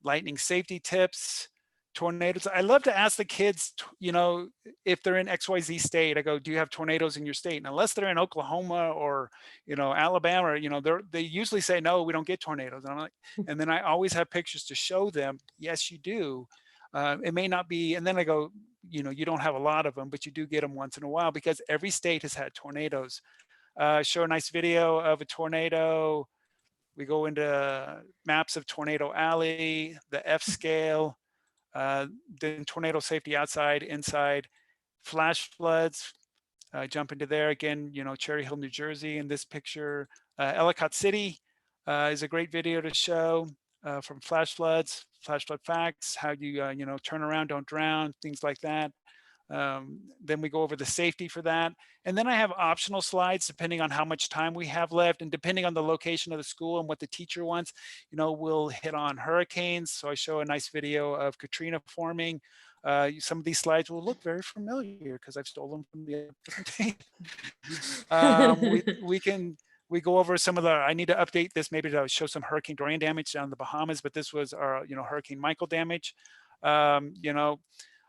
lightning safety tips, tornadoes. I love to ask the kids, if they're in XYZ state, I go, do you have tornadoes in your state? And unless they're in Oklahoma or, Alabama, they usually say, no, we don't get tornadoes. And I'm like, and then I always have pictures to show them, yes, you do. It may not be, and then I go, you don't have a lot of them, but you do get them once in a while because every state has had tornadoes. Show a nice video of a tornado. We go into maps of Tornado Alley, the F scale, then tornado safety outside, inside, flash floods, jump into there again, Cherry Hill, New Jersey in this picture. Ellicott City is a great video to show from flash floods, flash flood facts, how you, turn around, don't drown, things like that. Then we go over the safety for that. And then I have optional slides depending on how much time we have left and depending on the location of the school and what the teacher wants. We'll hit on hurricanes. So I show a nice video of Katrina forming. Some of these slides will look very familiar because I've stolen them from the presentation. We go over some of I need to update this maybe to show some Hurricane Dorian damage down in the Bahamas, but this was our, Hurricane Michael damage. I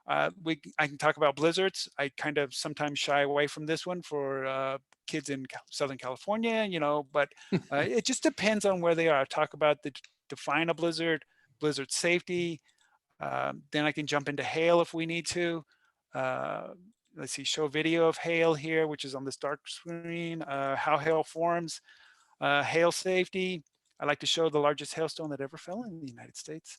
can talk about blizzards. I kind of sometimes shy away from this one for kids in Southern California, but it just depends on where they are. I talk about define a blizzard safety. Then I can jump into hail if we need to. Let's see, show video of hail here, which is on this dark screen, how hail forms, hail safety. I like to show the largest hailstone that ever fell in the United States.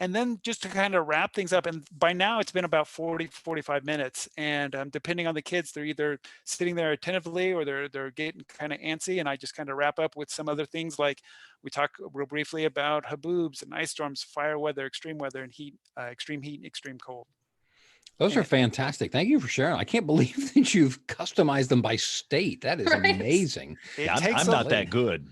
And then just to kind of wrap things up, and by now it's been about 45 minutes. And depending on the kids, they're either sitting there attentively or they're getting kind of antsy. And I just kind of wrap up with some other things like we talk real briefly about haboobs and ice storms, fire weather, extreme weather, and heat, extreme heat, and extreme cold. Those are fantastic. Thank you for sharing. I can't believe that you've customized them by state. That is amazing. Yeah, I'm not that good.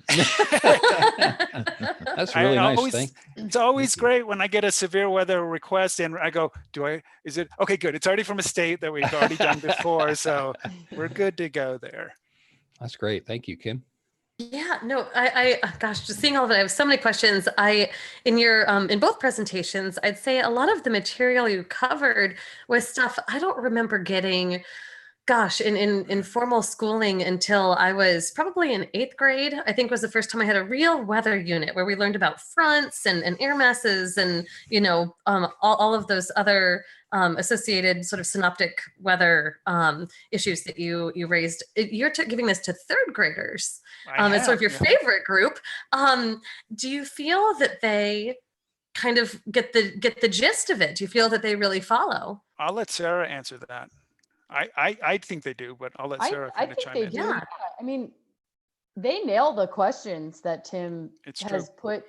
That's really nice. It's always great when I get a severe weather request and I go, is it? Okay, good. It's already from a state that we've already done before. So we're good to go there. That's great. Thank you, Kim. Yeah, no, gosh, just seeing all that, I have so many questions. In both presentations, I'd say a lot of the material you covered was stuff I don't remember getting gosh, in formal schooling until I was probably in 8th grade. I think was the first time I had a real weather unit where we learned about fronts and air masses and, all of those other associated sort of synoptic weather issues that you raised. You're giving this to 3rd graders. It's sort of your favorite group. Do you feel that they kind of get the gist of it? Do you feel that they really follow? I'll let Sarah answer that. I think they do, but I'll let Sarah kind of chime in. Yeah. I mean, they nail the questions that Tim has put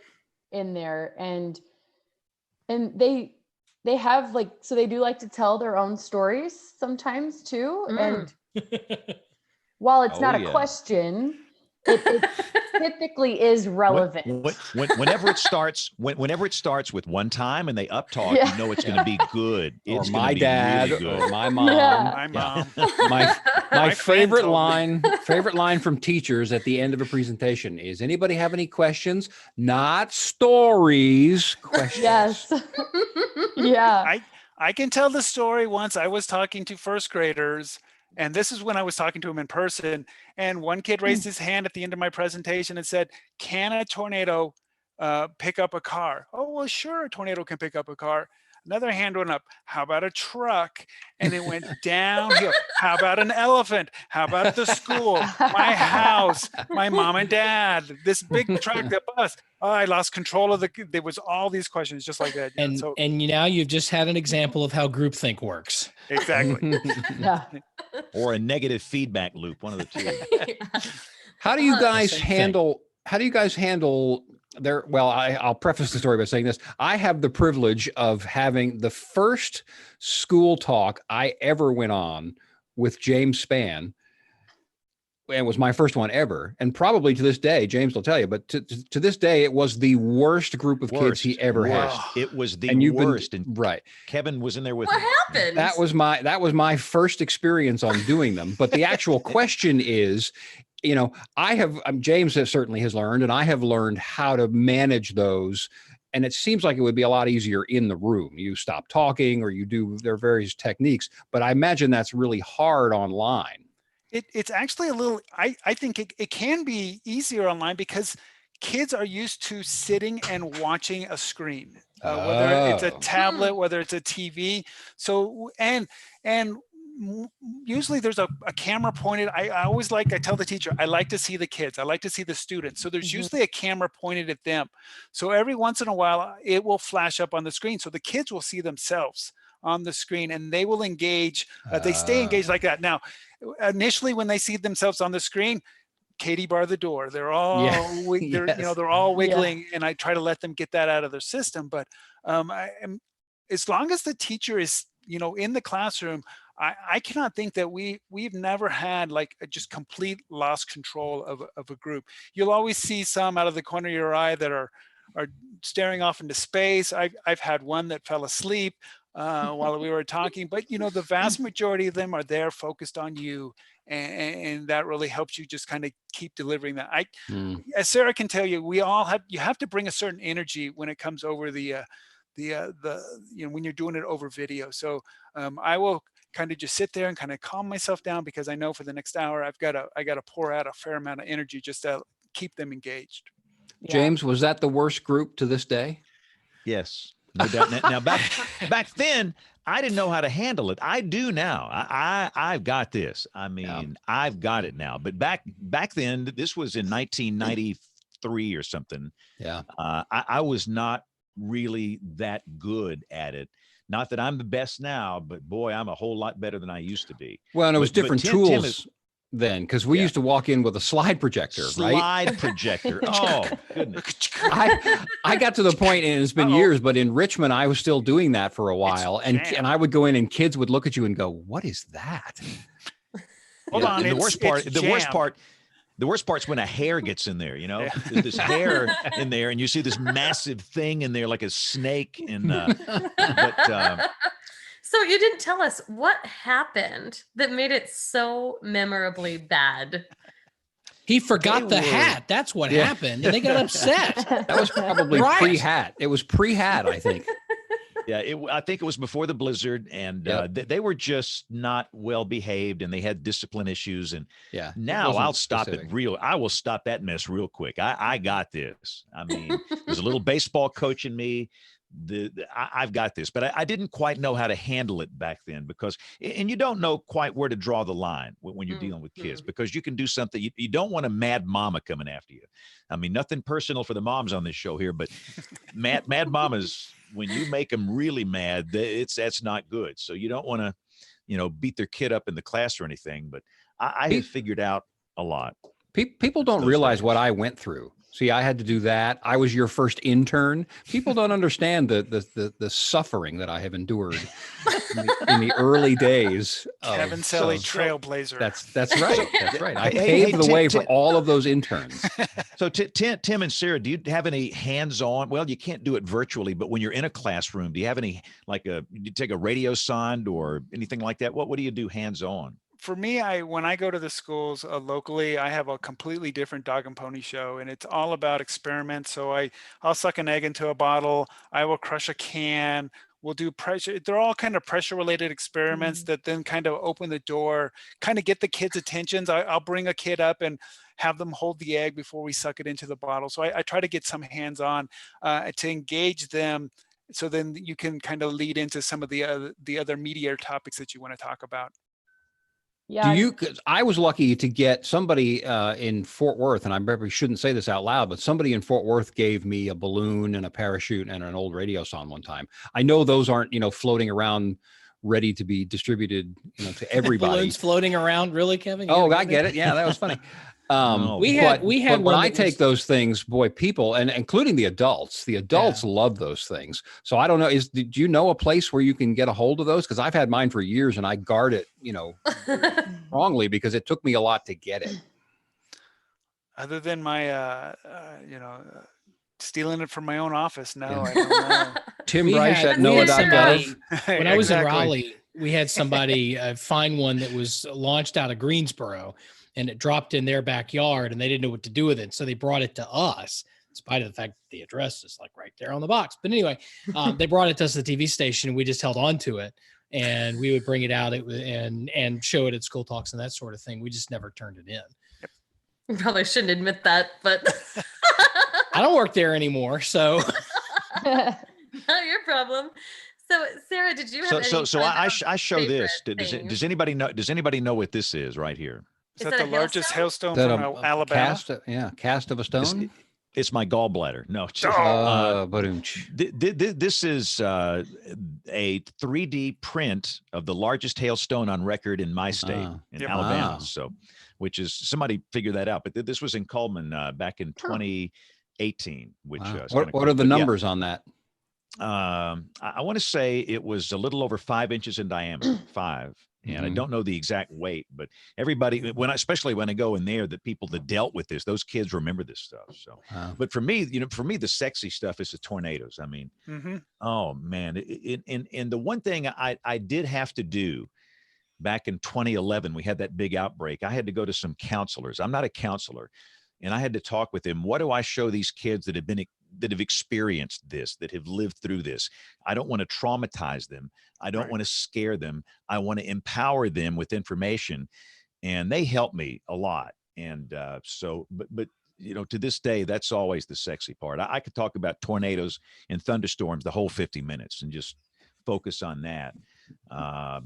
in there, and they have so they do like to tell their own stories sometimes too. And while it's not a question, it typically is relevant. Whenever it starts with one time and they up talk, you know it's going to be good. It's or my dad, really good. Or my mom. My mom. My favorite line from teachers at the end of a presentation is, anybody have any questions? Not stories. Questions. Yes. Yeah. I can tell the story. Once I was talking to 1st graders, and this is when I was talking to him in person, and one kid raised his hand at the end of my presentation and said, "Can a tornado pick up a car?" "Oh, well, sure, a tornado can pick up a car." Another hand went up. "How about a truck?" And it went downhill. "How about an elephant? How about the school? My house? My mom and dad? This big truck, the bus?" "Oh, I lost control of there was all these questions just like that. And now you've just had an example of how groupthink works. Exactly. Yeah. Or a negative feedback loop, one of the two. How do you guys handle there? Well, I'll preface the story by saying this. I have the privilege of having the first school talk I ever went on with James Spann. It was my first one ever. And probably to this day, James will tell you, but to this day, it was the worst group of kids he ever had. It was the worst. Right. Kevin was in there with What me. happened? That was my first experience on doing them. But the actual question is, James certainly has learned, and I have learned how to manage those. And it seems like it would be a lot easier in the room. You stop talking, or there are various techniques, but I imagine that's really hard online. It's actually a little, I think it can be easier online because kids are used to sitting and watching a screen, whether it's a tablet, whether it's a TV. So, and usually there's a camera pointed. I tell the teacher, I like to see the kids. I like to see the students. So there's usually a camera pointed at them. So every once in a while it will flash up on the screen. So the kids will see themselves on the screen and they will engage. They stay engaged like that. Now, initially when they see themselves on the screen, Katie bar the door. They're all, they're all wiggling, and I try to let them get that out of their system. But as long as the teacher is, in the classroom, I cannot think that we've never had like a just complete lost control of a group. You'll always see some out of the corner of your eye that are staring off into space. I've had one that fell asleep while we were talking, but the vast majority of them are there focused on you, and that really helps you just kind of keep delivering that. As Sarah can tell you, you have to bring a certain energy when it comes over when you're doing it over video. So I will kind of just sit there and kind of calm myself down, because I know for the next hour I got to pour out a fair amount of energy just to keep them engaged. James, was that the worst group to this day? Yes, no doubt. Now back then, I didn't know how to handle it. I do now. I've got this. I mean, I've got it now. But back then, this was in 1993 or something. Yeah. I was not really that good at it. Not that I'm the best now, but boy, I'm a whole lot better than I used to be. Well, and it was different tools then, because we used to walk in with a slide projector, right? Slide projector. Oh, goodness. I got to the point, and it's been years, but in Richmond, I was still doing that for a while. And I would go in and kids would look at you and go, "What is that?" Hold on. The worst part's when a hair gets in there, There's this hair in there, and you see this massive thing in there like a snake. So you didn't tell us what happened that made it so memorably bad. He forgot the hat. That's what happened. And they got upset. That was probably pre-hat. It was pre-hat, I think. Yeah, I think it was before the blizzard, and they were just not well behaved, and they had discipline issues. And now I'll stop it I will stop that mess real quick. I got this. I mean, there's a little baseball coach in me. I've got this, but I didn't quite know how to handle it back then, because, and you don't know quite where to draw the line when you're dealing with kids, because you can do something. You don't want a mad mama coming after you. I mean, nothing personal for the moms on this show here, but mad mamas, when you make them really mad, that's not good. So you don't want to, beat their kid up in the class or anything, but I have figured out a lot. People don't realize what I went through. See, I had to do that. I was your first intern. People don't understand the suffering that I have endured in the early days. Kevin Selly, trailblazer. That's right. That's right. I paved the way for all of those interns. So Tim and Sarah, do you have any hands-on? Well, you can't do it virtually, but when you're in a classroom, do you have any, you take a radio sond or anything like that? What do you do hands-on? For me, when I go to the schools locally, I have a completely different dog and pony show, and it's all about experiments. So I'll suck an egg into a bottle. I will crush a can. We'll do pressure. They're all kind of pressure related experiments that then kind of open the door, kind of get the kids' attentions. I'll bring a kid up and have them hold the egg before we suck it into the bottle. So I try to get some hands-on to engage them. So then you can kind of lead into some of the other meatier topics that you want to talk about. Yeah. I was lucky to get somebody in Fort Worth, and I probably shouldn't say this out loud, but somebody in Fort Worth gave me a balloon and a parachute and an old radio song one time. I know those aren't, floating around ready to be distributed, to everybody. Balloons floating around, really, Kevin? Oh, I get it. Yeah, that was funny. We had when I take those things, boy, people, and including the adults love those things. So I don't know, do you know a place where you can get a hold of those? Because I've had mine for years and I guard it, wrongly, because it took me a lot to get it. Other than my, stealing it from my own office. No, I don't know. Tim Bryce at NOAA.gov. When I was in Raleigh, we had somebody find one that was launched out of Greensboro, and it dropped in their backyard, and they didn't know what to do with it. So they brought it to us, in spite of the fact that the address is right there on the box. But anyway, they brought it to us at the TV station, and we just held on to it, and we would bring it out and show it at school talks and that sort of thing. We just never turned it in. You probably shouldn't admit that, but I don't work there anymore, so not your problem. So Sarah, did you have so I show this. Does anybody know? Does anybody know what this is right here? Is that the largest hailstone from Alabama? Cast of a stone. It's my gallbladder. No, this is a 3D print of the largest hailstone on record in my state, in Alabama. So, which is, somebody figured that out. But this was in Coleman back in 2018. Which what are the numbers on that? I want to say it was a little over 5 inches in diameter, 5. And I don't know the exact weight, but everybody, especially when I go in there, the people that dealt with this, those kids remember this stuff. So, but for me, the sexy stuff is the tornadoes. I mean, oh man. And the one thing I did have to do back in 2011, we had that big outbreak. I had to go to some counselors. I'm not a counselor. And I had to talk with them. What do I show these kids that have experienced this, that have lived through this? I don't want to traumatize them. I don't want to scare them. I want to empower them with information. And they helped me a lot. And but to this day, that's always the sexy part. I could talk about tornadoes and thunderstorms the whole 50 minutes and just focus on that.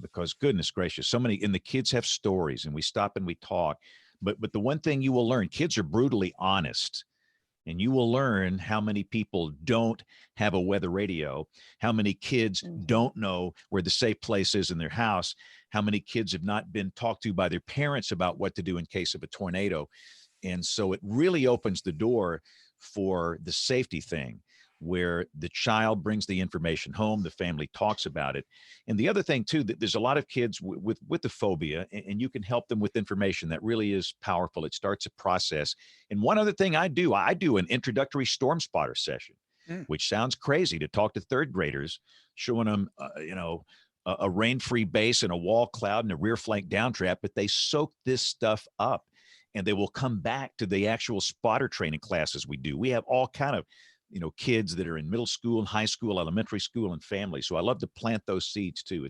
Because goodness gracious, so many, and the kids have stories, and we stop and we talk. But the one thing you will learn, kids are brutally honest. And you will learn how many people don't have a weather radio, how many kids don't know where the safe place is in their house, how many kids have not been talked to by their parents about what to do in case of a tornado. And so it really opens the door for the safety thing, where the child brings the information home, the family talks about it. And the other thing too, that there's a lot of kids with the phobia, and you can help them with information that really is powerful. It starts a process. And one other thing I do an introductory storm spotter session, which sounds crazy to talk to third graders, showing them, a rain-free base and a wall cloud and a rear flank downdraft, but they soak this stuff up, and they will come back to the actual spotter training classes we do. We have all kind of kids that are in middle school and high school, elementary school, and family. So I love to plant those seeds too.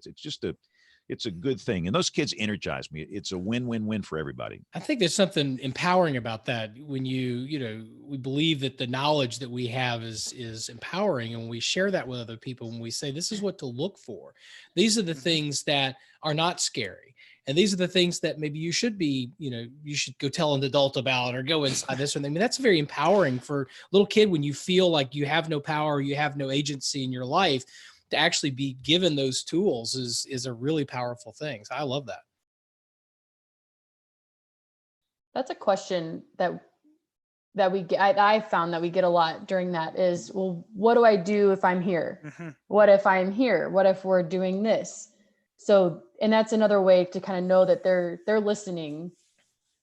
It's a good thing. And those kids energize me. It's a win-win-win for everybody. I think there's something empowering about that when we believe that the knowledge that we have is empowering. And when we share that with other people, when we say, this is what to look for, these are the things that are not scary. And these are the things that maybe you should be, you should go tell an adult about or go inside this or that. I mean, that's very empowering for a little kid when you feel like you have no power, you have no agency in your life. To actually be given those tools is a really powerful thing. So I love that. That's a question that we get. I found that we get a lot during that is, well, what do I do if I'm here? Mm-hmm. What if I'm here? What if we're doing this? So, and that's another way to kind of know that they're listening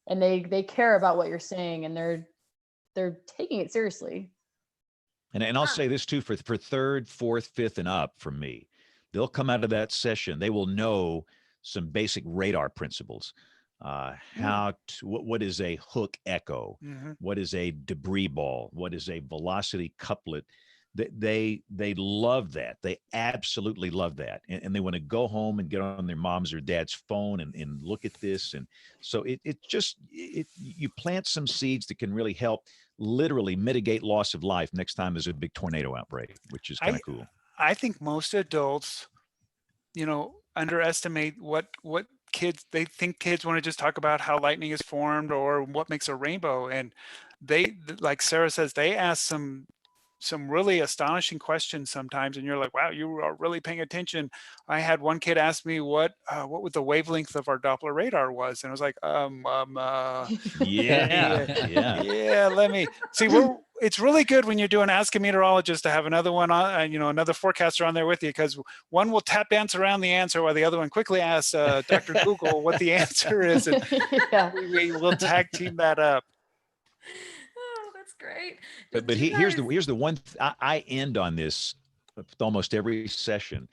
and they care about what you're saying and they're taking it seriously. And I'll say this too, for third, fourth, fifth, and up from me, they'll come out of that session. They will know some basic radar principles. What is a hook echo? Mm-hmm. What is a debris ball? What is a velocity couplet? They love that. They absolutely love that. And they want to go home and get on their mom's or dad's phone and look at this. And so you plant some seeds that can really help literally mitigate loss of life next time there's a big tornado outbreak, which is kind of cool. I think most adults, underestimate what kids, they think kids want to just talk about how lightning is formed or what makes a rainbow. And they, like Sarah says, they ask some really astonishing questions sometimes, and you're like, wow, you are really paying attention. I had one kid ask me what would the wavelength of our Doppler radar was, and I was like, yeah, let me see. It's really good when you're doing Ask a Meteorologist to have another one on, another forecaster on there with you, because one will tap dance around the answer while the other one quickly asks Dr. Google what the answer is, and we will tag team that up. Great. But here's the one I end on this with almost every session.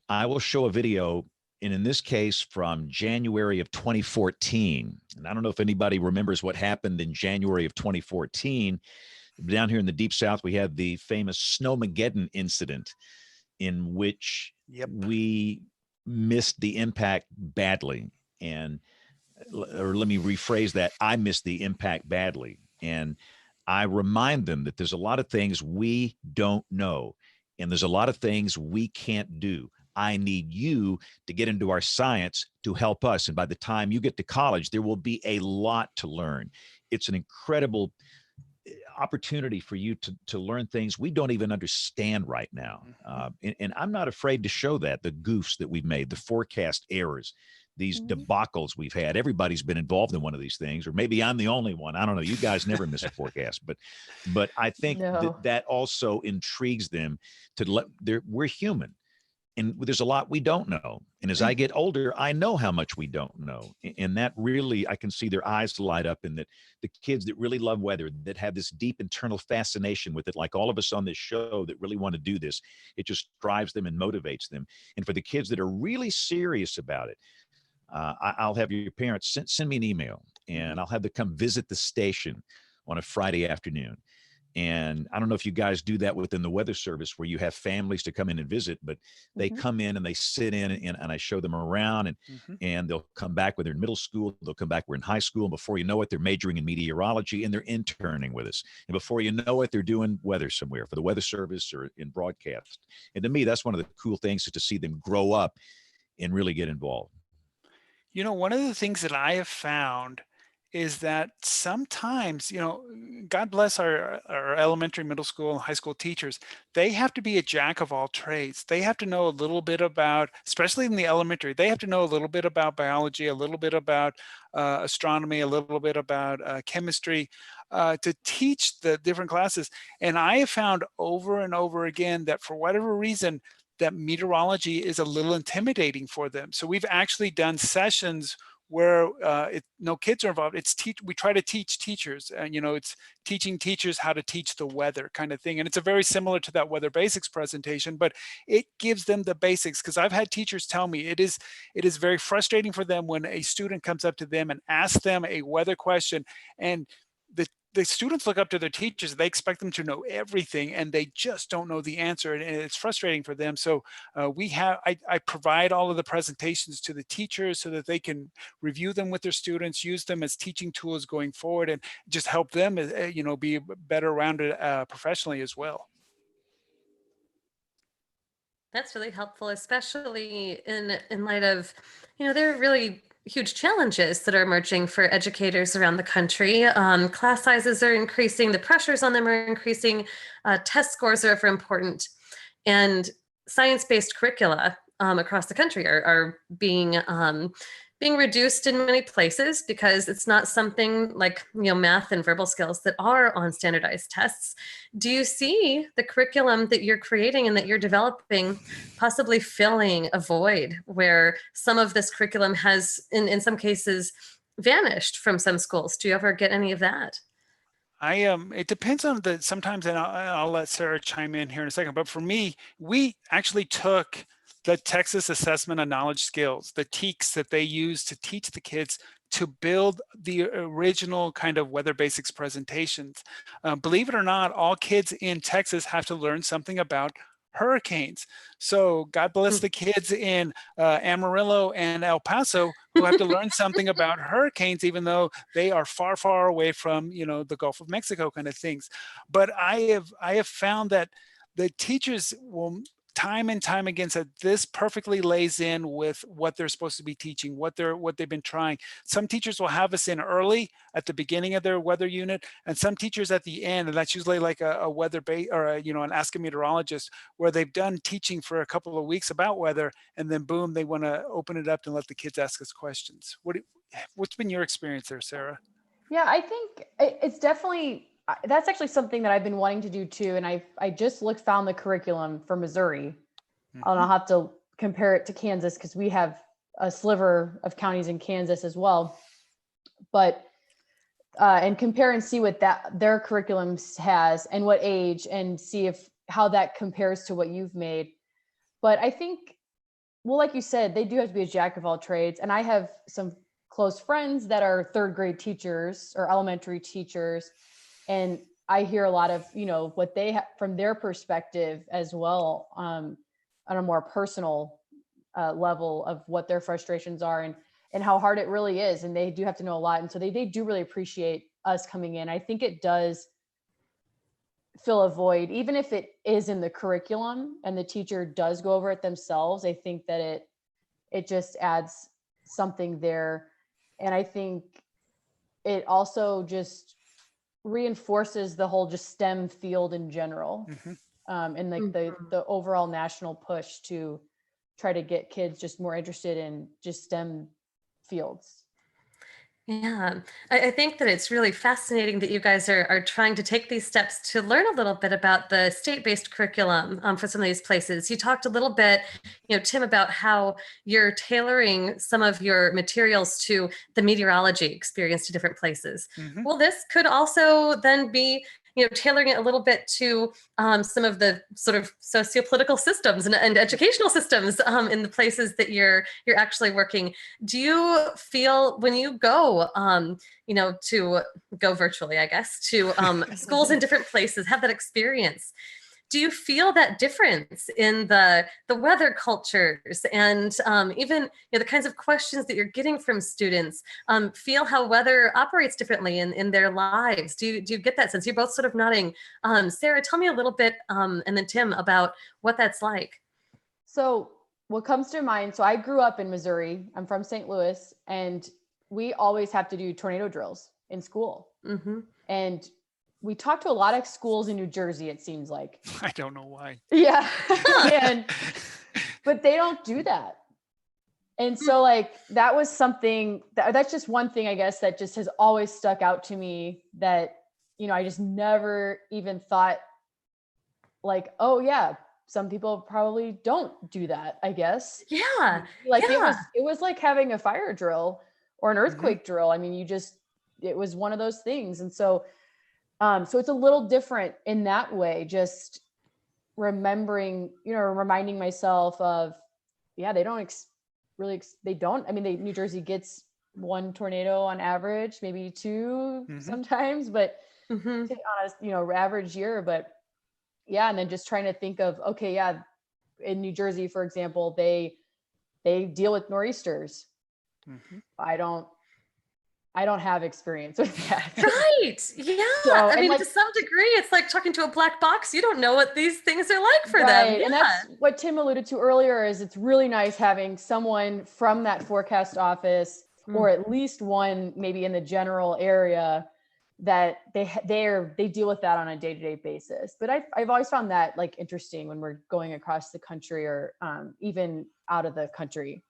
I will show a video, and in this case from January of 2014. And I don't know if anybody remembers what happened in January of 2014. Down here in the Deep South, we had the famous Snowmageddon incident in which we missed the impact badly. Or let me rephrase that. I missed the impact badly. And I remind them that there's a lot of things we don't know, and there's a lot of things we can't do. I need you to get into our science to help us. And by the time you get to college, there will be a lot to learn. It's an incredible opportunity for you to learn things we don't even understand right now. And I'm not afraid to show that, the goofs that we've made, the forecast errors, these debacles we've had. Everybody's been involved in one of these things, or maybe I'm the only one. I don't know. You guys never miss a forecast, but I think that also intrigues them we're human, and there's a lot we don't know. And as I get older, I know how much we don't know. And that really, I can see their eyes light up, and that the kids that really love weather, that have this deep internal fascination with it, like all of us on this show that really want to do this, it just drives them and motivates them. And for the kids that are really serious about it, I'll have your parents send me an email, and I'll have them come visit the station on a Friday afternoon. And I don't know if you guys do that within the Weather Service, where you have families to come in and visit, but they come in and they sit in, and I show them around, and they'll come back when they're in middle school, they'll come back when they're in high school, and before you know it, they're majoring in meteorology and they're interning with us. And before you know it, they're doing weather somewhere for the Weather Service or in broadcast. And to me, that's one of the cool things, is to see them grow up and really get involved. One of the things that I have found is that sometimes, God bless our elementary, middle school, and high school teachers, they have to be a jack of all trades. They have to know a little bit about, especially in the elementary, they have to know a little bit about biology, a little bit about astronomy, a little bit about chemistry, to teach the different classes. And I have found over and over again that for whatever reason, that meteorology is a little intimidating for them. So we've actually done sessions where no kids are involved. We try to teach teachers, and it's teaching teachers how to teach the weather kind of thing. And it's a very similar to that Weather Basics presentation, but it gives them the basics. Because I've had teachers tell me it is very frustrating for them when a student comes up to them and asks them a weather question, and the students look up to their teachers. They expect them to know everything, and they just don't know the answer, and it's frustrating for them. So I provide all of the presentations to the teachers so that they can review them with their students, use them as teaching tools going forward, and just help them, be better rounded professionally as well. That's really helpful, especially in light of, there are really huge challenges that are emerging for educators around the country. Class sizes are increasing, the pressures on them are increasing, test scores are ever important, and science-based curricula across the country are being reduced in many places because it's not something like math and verbal skills that are on standardized tests. Do you see the curriculum that you're creating and that you're developing possibly filling a void where some of this curriculum has in some cases vanished from some schools? Do you ever get any of that? It depends on sometimes, and I'll let Sarah chime in here in a second, but for me, we actually took the Texas Assessment of Knowledge Skills, the TEKS that they use to teach the kids to build the original kind of weather basics presentations. Believe it or not, all kids in Texas have to learn something about hurricanes. So God bless the kids in Amarillo and El Paso who have to learn something about hurricanes, even though they are far, far away from, the Gulf of Mexico kind of things. But I have found that the teachers will time and time again said this perfectly lays in with what they're supposed to be teaching, what they've been trying. Some teachers will have us in early at the beginning of their weather unit, and some teachers at the end, and that's usually like a weather base or an Ask a Meteorologist, where they've done teaching for a couple of weeks about weather, and then boom, they want to open it up and let the kids ask us questions. What's been your experience there, Sarah? Yeah, I think it's definitely, that's actually something that I've been wanting to do too. And I just found the curriculum for Missouri. And I'll have to compare it to Kansas because we have a sliver of counties in Kansas as well. But, and compare and see what their curriculum has and what age, and see how that compares to what you've made. But I think, well, like you said, they do have to be a jack of all trades. And I have some close friends that are third grade teachers or elementary teachers. And I hear a lot of, what they have from their perspective as well, on a more personal level of what their frustrations are and how hard it really is. And they do have to know a lot. And so they do really appreciate us coming in. I think it does fill a void, even if it is in the curriculum and the teacher does go over it themselves. I think that it just adds something there. And I think it also just reinforces the whole just STEM field in general. And like the overall national push to try to get kids just more interested in just STEM fields. Yeah, I think that it's really fascinating that you guys are trying to take these steps to learn a little bit about the state-based curriculum for some of these places. You talked a little bit, Tim, about how you're tailoring some of your materials to the meteorology experience to different places. Well, this could also then be tailoring it a little bit to some of the sort of sociopolitical systems and educational systems in the places that you're actually working. Do you feel when you go, to go virtually, I guess, to schools in different places, have that experience? Do you feel that difference in the weather cultures and even the kinds of questions that you're getting from students? Feel how weather operates differently in their lives? Do you get that sense? You're both sort of nodding. Sarah, tell me a little bit, and then Tim, about what that's like. So what comes to mind, so I grew up in Missouri. I'm from St. Louis, and we always have to do tornado drills in school. And we talk to a lot of schools in New Jersey, it seems like. I don't know why. Yeah. But they don't do that. And so that was something that's just one thing, I guess, that just has always stuck out to me that, I just never even thought oh yeah, some people probably don't do that, I guess. Yeah. It was like having a fire drill or an earthquake drill. I mean, it was one of those things. And so it's a little different in that way, just remembering, reminding myself of, they don't I mean, New Jersey gets one tornado on average, maybe two sometimes, but Mhm. on a, average year. But yeah, and then just trying to think of, okay, yeah, in New Jersey, for example, they deal with nor'easters. Mhm. I don't have experience with that. Right. Yeah. So, I and mean, like, to some degree, it's like talking to a black box. You don't know what these things are like for them. right. Yeah. And that's what Tim alluded to earlier, is it's really nice having someone from that forecast office, or at least one maybe in the general area, that they deal with that on a day-to-day basis. But I've always found that like interesting when we're going across the country, or even out of the country.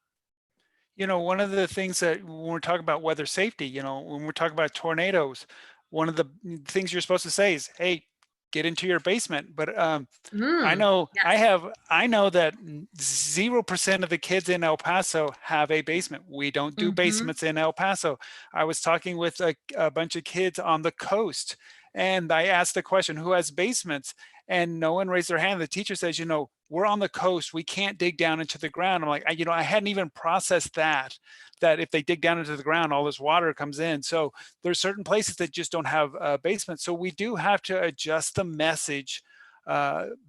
One of the things that when we're talking about weather safety, when we're talking about tornadoes, one of the things you're supposed to say is, hey, get into your basement. But I know yes. I know that 0% of the kids in El Paso have a basement. We don't do basements in El Paso. I was talking with a bunch of kids on the coast, and I asked the question, who has basements? And no one raised their hand. The teacher says, we're on the coast. We can't dig down into the ground. I'm like, I hadn't even processed that if they dig down into the ground, all this water comes in. So there's certain places that just don't have basements. So we do have to adjust the message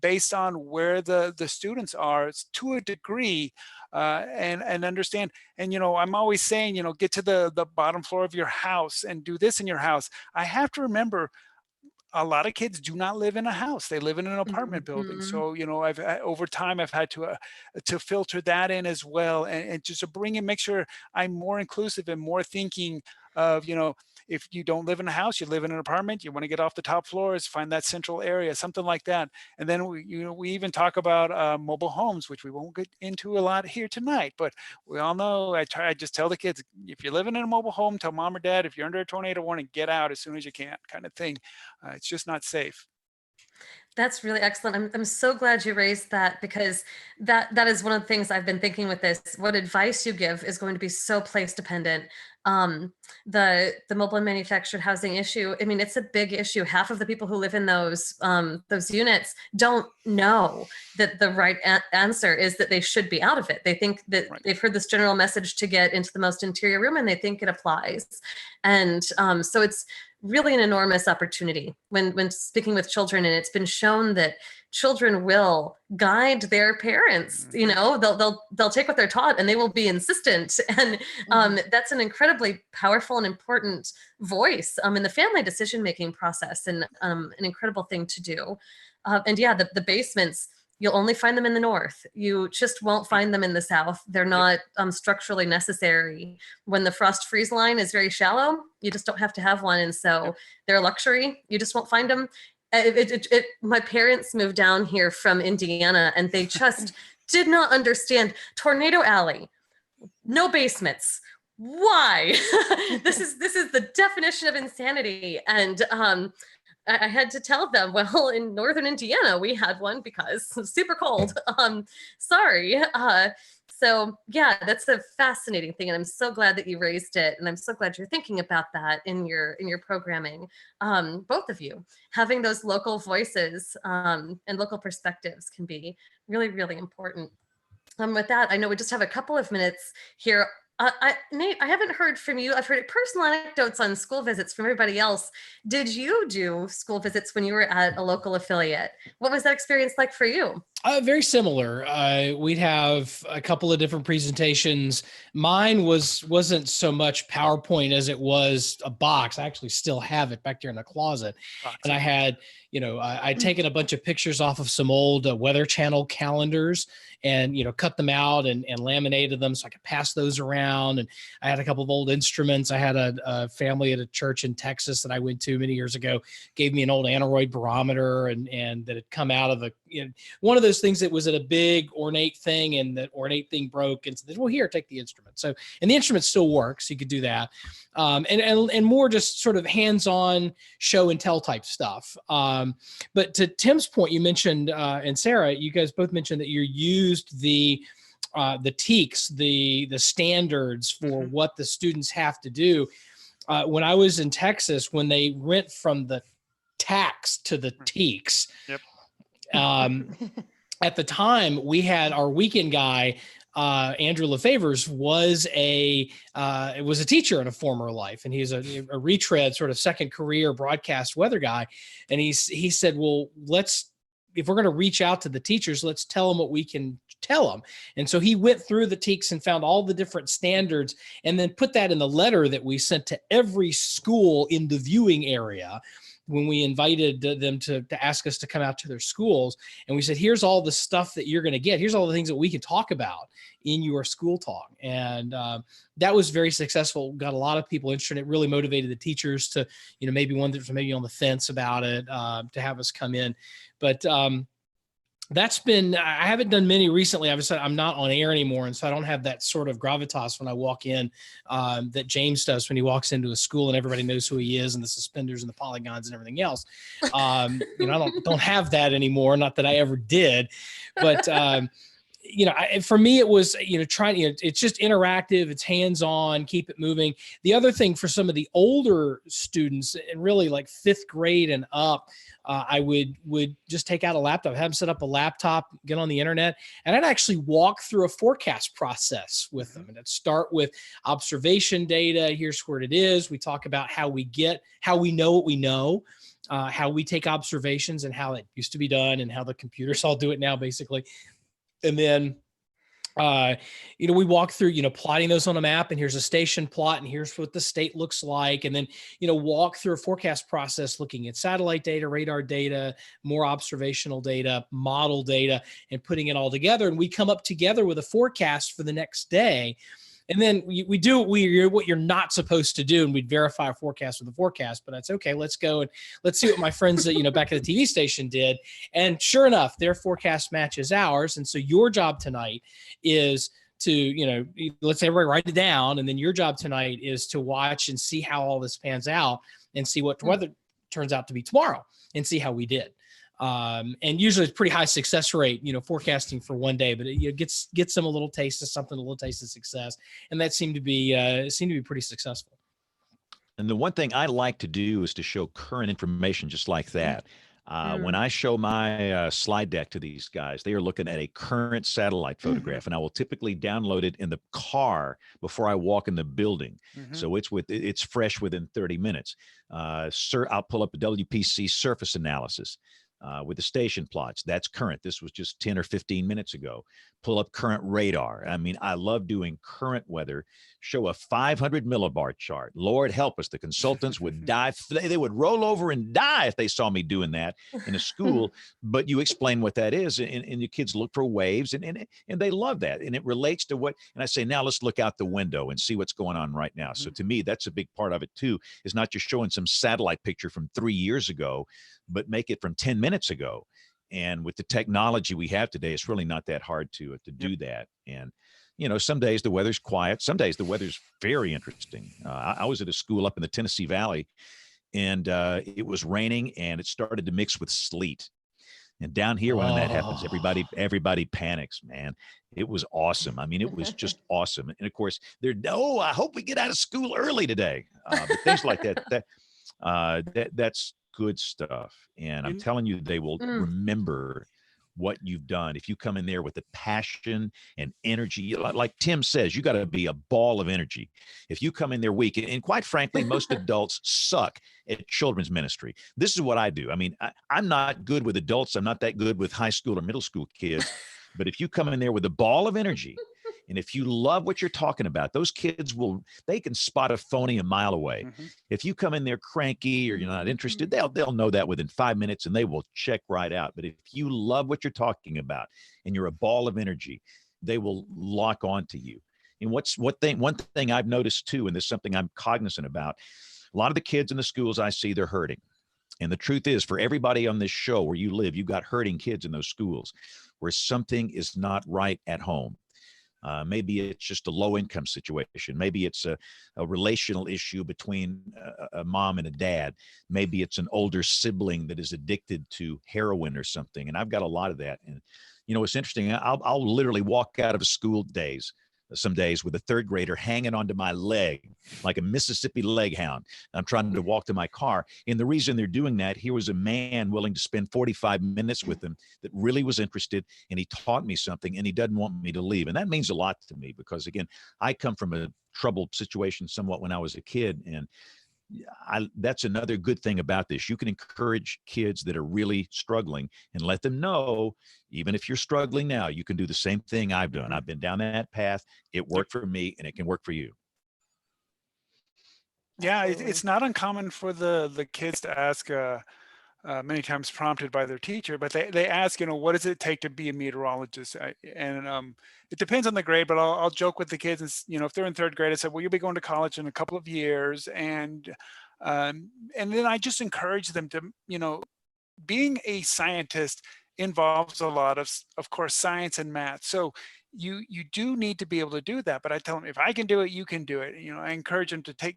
based on where the students are to a degree, and understand. And, I'm always saying, get to the bottom floor of your house and do this in your house. I have to remember, a lot of kids do not live in a house. They live in an apartment building. So, I've over time, I've had to filter that in as well, and just to bring in, make sure I'm more inclusive and more thinking of, if you don't live in a house, you live in an apartment, you want to get off the top floors, find that central area, something like that. And then we even talk about mobile homes, which we won't get into a lot here tonight, but we all know, I just tell the kids, if you're living in a mobile home, tell mom or dad, if you're under a tornado warning, get out as soon as you can, kind of thing. It's just not safe. That's really excellent. I'm so glad you raised that, because that is one of the things I've been thinking with this. What advice you give is going to be so place dependent. The mobile and manufactured housing issue, I mean, it's a big issue. Half of the people who live in those units don't know that the right answer is that they should be out of it. They think that they've heard this general message to get into the most interior room, and they think it applies. And so it's really an enormous opportunity when speaking with children, and it's been shown that children will guide their parents. They'll take what they're taught, and they will be insistent, and that's an incredibly powerful and important voice in the family decision-making process, and an incredible thing to do. And yeah, the basements, you'll only find them in the north. You just won't find them in the south. They're not structurally necessary. When the frost freeze line is very shallow, you just don't have to have one. And so they're a luxury. You just won't find them. My parents moved down here from Indiana, and they just did not understand. Tornado Alley, no basements. Why? This is the definition of insanity. And I had to tell them, well, in northern Indiana, we had one because it's super cold. Sorry. So yeah, that's a fascinating thing. And I'm so glad that you raised it. And I'm so glad you're thinking about that in your programming. Both of you having those local voices and local perspectives can be really, really important. With that, I know we just have a couple of minutes here. Nate, I haven't heard from you. I've heard personal anecdotes on school visits from everybody else. Did you do school visits when you were at a local affiliate? What was that experience like for you? Very similar. We'd have a couple of different presentations. Mine wasn't so much PowerPoint as it was a box. I actually still have it back there in the closet. And I had, I'd taken a bunch of pictures off of some old Weather Channel calendars and, cut them out and laminated them so I could pass those around. And I had a couple of old instruments. I had a family at a church in Texas that I went to many years ago, gave me an old aneroid barometer and that had come out of one of those things that was at a big ornate thing, and that ornate thing broke, and said, well, here, take the instrument. So, and the instrument still works. You could do that. And more just sort of hands-on show and tell type stuff. But to Tim's point, you mentioned, and Sarah, you guys both mentioned that you used the TEKS, the standards for what the students have to do. When I was in Texas, when they went from the TACs to the TEKS, at the time we had our weekend guy Andrew LaFavors was a teacher in a former life, and he's a retread sort of second career broadcast weather guy. And he said, well, if we're going to reach out to the teachers, let's tell them what we can tell them. And so he went through the TEKS and found all the different standards and then put that in the letter that we sent to every school in the viewing area when we invited them to ask us to come out to their schools. And we said, here's all the stuff that you're going to get. Here's all the things that we can talk about in your school talk. And that was very successful. Got a lot of people interested. It really motivated the teachers to, maybe one that's maybe on the fence about it, to have us come in. But that's been, I haven't done many recently. I've said I'm not on air anymore. And so I don't have that sort of gravitas when I walk in that James does when he walks into a school and everybody knows who he is and the suspenders and the polygons and everything else. I don't have that anymore. Not that I ever did, but for me, it was, it's just interactive, it's hands-on, keep it moving. The other thing for some of the older students and really like 5th grade and up, I would just take out a laptop, have them set up a laptop, get on the internet, and I'd actually walk through a forecast process with them. And I'd start with observation data. Here's where it is. We talk about how we know what we know, how we take observations and how it used to be done and how the computers all do it now, basically. And then, we walk through, plotting those on a map, and here's a station plot, and here's what the state looks like. And then, walk through a forecast process, looking at satellite data, radar data, more observational data, model data, and putting it all together. And we come up together with a forecast for the next day. And then we do what you're not supposed to do, and we'd verify a forecast with a forecast. But that's okay. Let's go and let's see what my friends back at the TV station did. And sure enough, their forecast matches ours. And so your job tonight is to, let's say everybody write it down, and then your job tonight is to watch and see how all this pans out and see what weather turns out to be tomorrow and see how we did. And usually it's pretty high success rate, forecasting for one day, but it gets them a little taste of something, a little taste of success. And that seemed to be pretty successful. And the one thing I like to do is to show current information just like that. When I show my slide deck to these guys, they are looking at a current satellite photograph, and I will typically download it in the car before I walk in the building. So it's fresh within 30 minutes. I'll pull up the WPC surface analysis with the station plots. That's current. This was just 10 or 15 minutes ago. Pull up current radar. I mean, I love doing current weather. Show a 500 millibar chart. Lord help us, the consultants would die. They would roll over and die if they saw me doing that in a school. But you explain what that is, and the kids look for waves, and they love that. And it relates to what, and I say, now let's look out the window and see what's going on right now. So to me, that's a big part of it too, is not just showing some satellite picture from 3 years ago, but make it from 10 minutes ago. And with the technology we have today, it's really not that hard to do that. And, some days the weather's quiet. Some days the weather's very interesting. I was at a school up in the Tennessee Valley, and it was raining, and it started to mix with sleet. And down here, when that happens, everybody panics, man. It was awesome. I mean, it was just awesome. And of course, I hope we get out of school early today. But things like that's good stuff. And I'm telling you, they will remember what you've done. If you come in there with the passion and energy, like Tim says, you got to be a ball of energy. If you come in there weak, and quite frankly, most adults suck at children's ministry. This is what I do. I mean, I'm not good with adults. I'm not that good with high school or middle school kids. But if you come in there with a ball of energy, and if you love what you're talking about, those kids they can spot a phony a mile away. If you come in there cranky or you're not interested, they'll know that within 5 minutes, and they will check right out. But if you love what you're talking about and you're a ball of energy, they will lock on to you. And one thing I've noticed too, and this is something I'm cognizant about, a lot of the kids in the schools I see, they're hurting. And the truth is, for everybody on this show where you live, you've got hurting kids in those schools where something is not right at home. Maybe it's just a low-income situation. Maybe it's a relational issue between a mom and a dad. Maybe it's an older sibling that is addicted to heroin or something. And I've got a lot of that. And, it's interesting. I'll literally walk out of school days, some days with a third grader hanging onto my leg like a Mississippi leg hound. I'm trying to walk to my car. And the reason they're doing that, here was a man willing to spend 45 minutes with them that really was interested, and he taught me something, and he doesn't want me to leave. And that means a lot to me because, again, I come from a troubled situation somewhat when I was a kid, and that's another good thing about this. You can encourage kids that are really struggling and let them know, even if you're struggling now, you can do the same thing I've done. I've been down that path. It worked for me, and it can work for you. Yeah, it's not uncommon for the kids to ask, many times prompted by their teacher, but they ask, what does it take to be a meteorologist? It depends on the grade, but I'll joke with the kids, and, if they're in third grade, I said, well, you'll be going to college in a couple of years. And then I just encourage them to, being a scientist involves a lot of course, science and math. So you do need to be able to do that. But I tell them, if I can do it, you can do it. I encourage them to take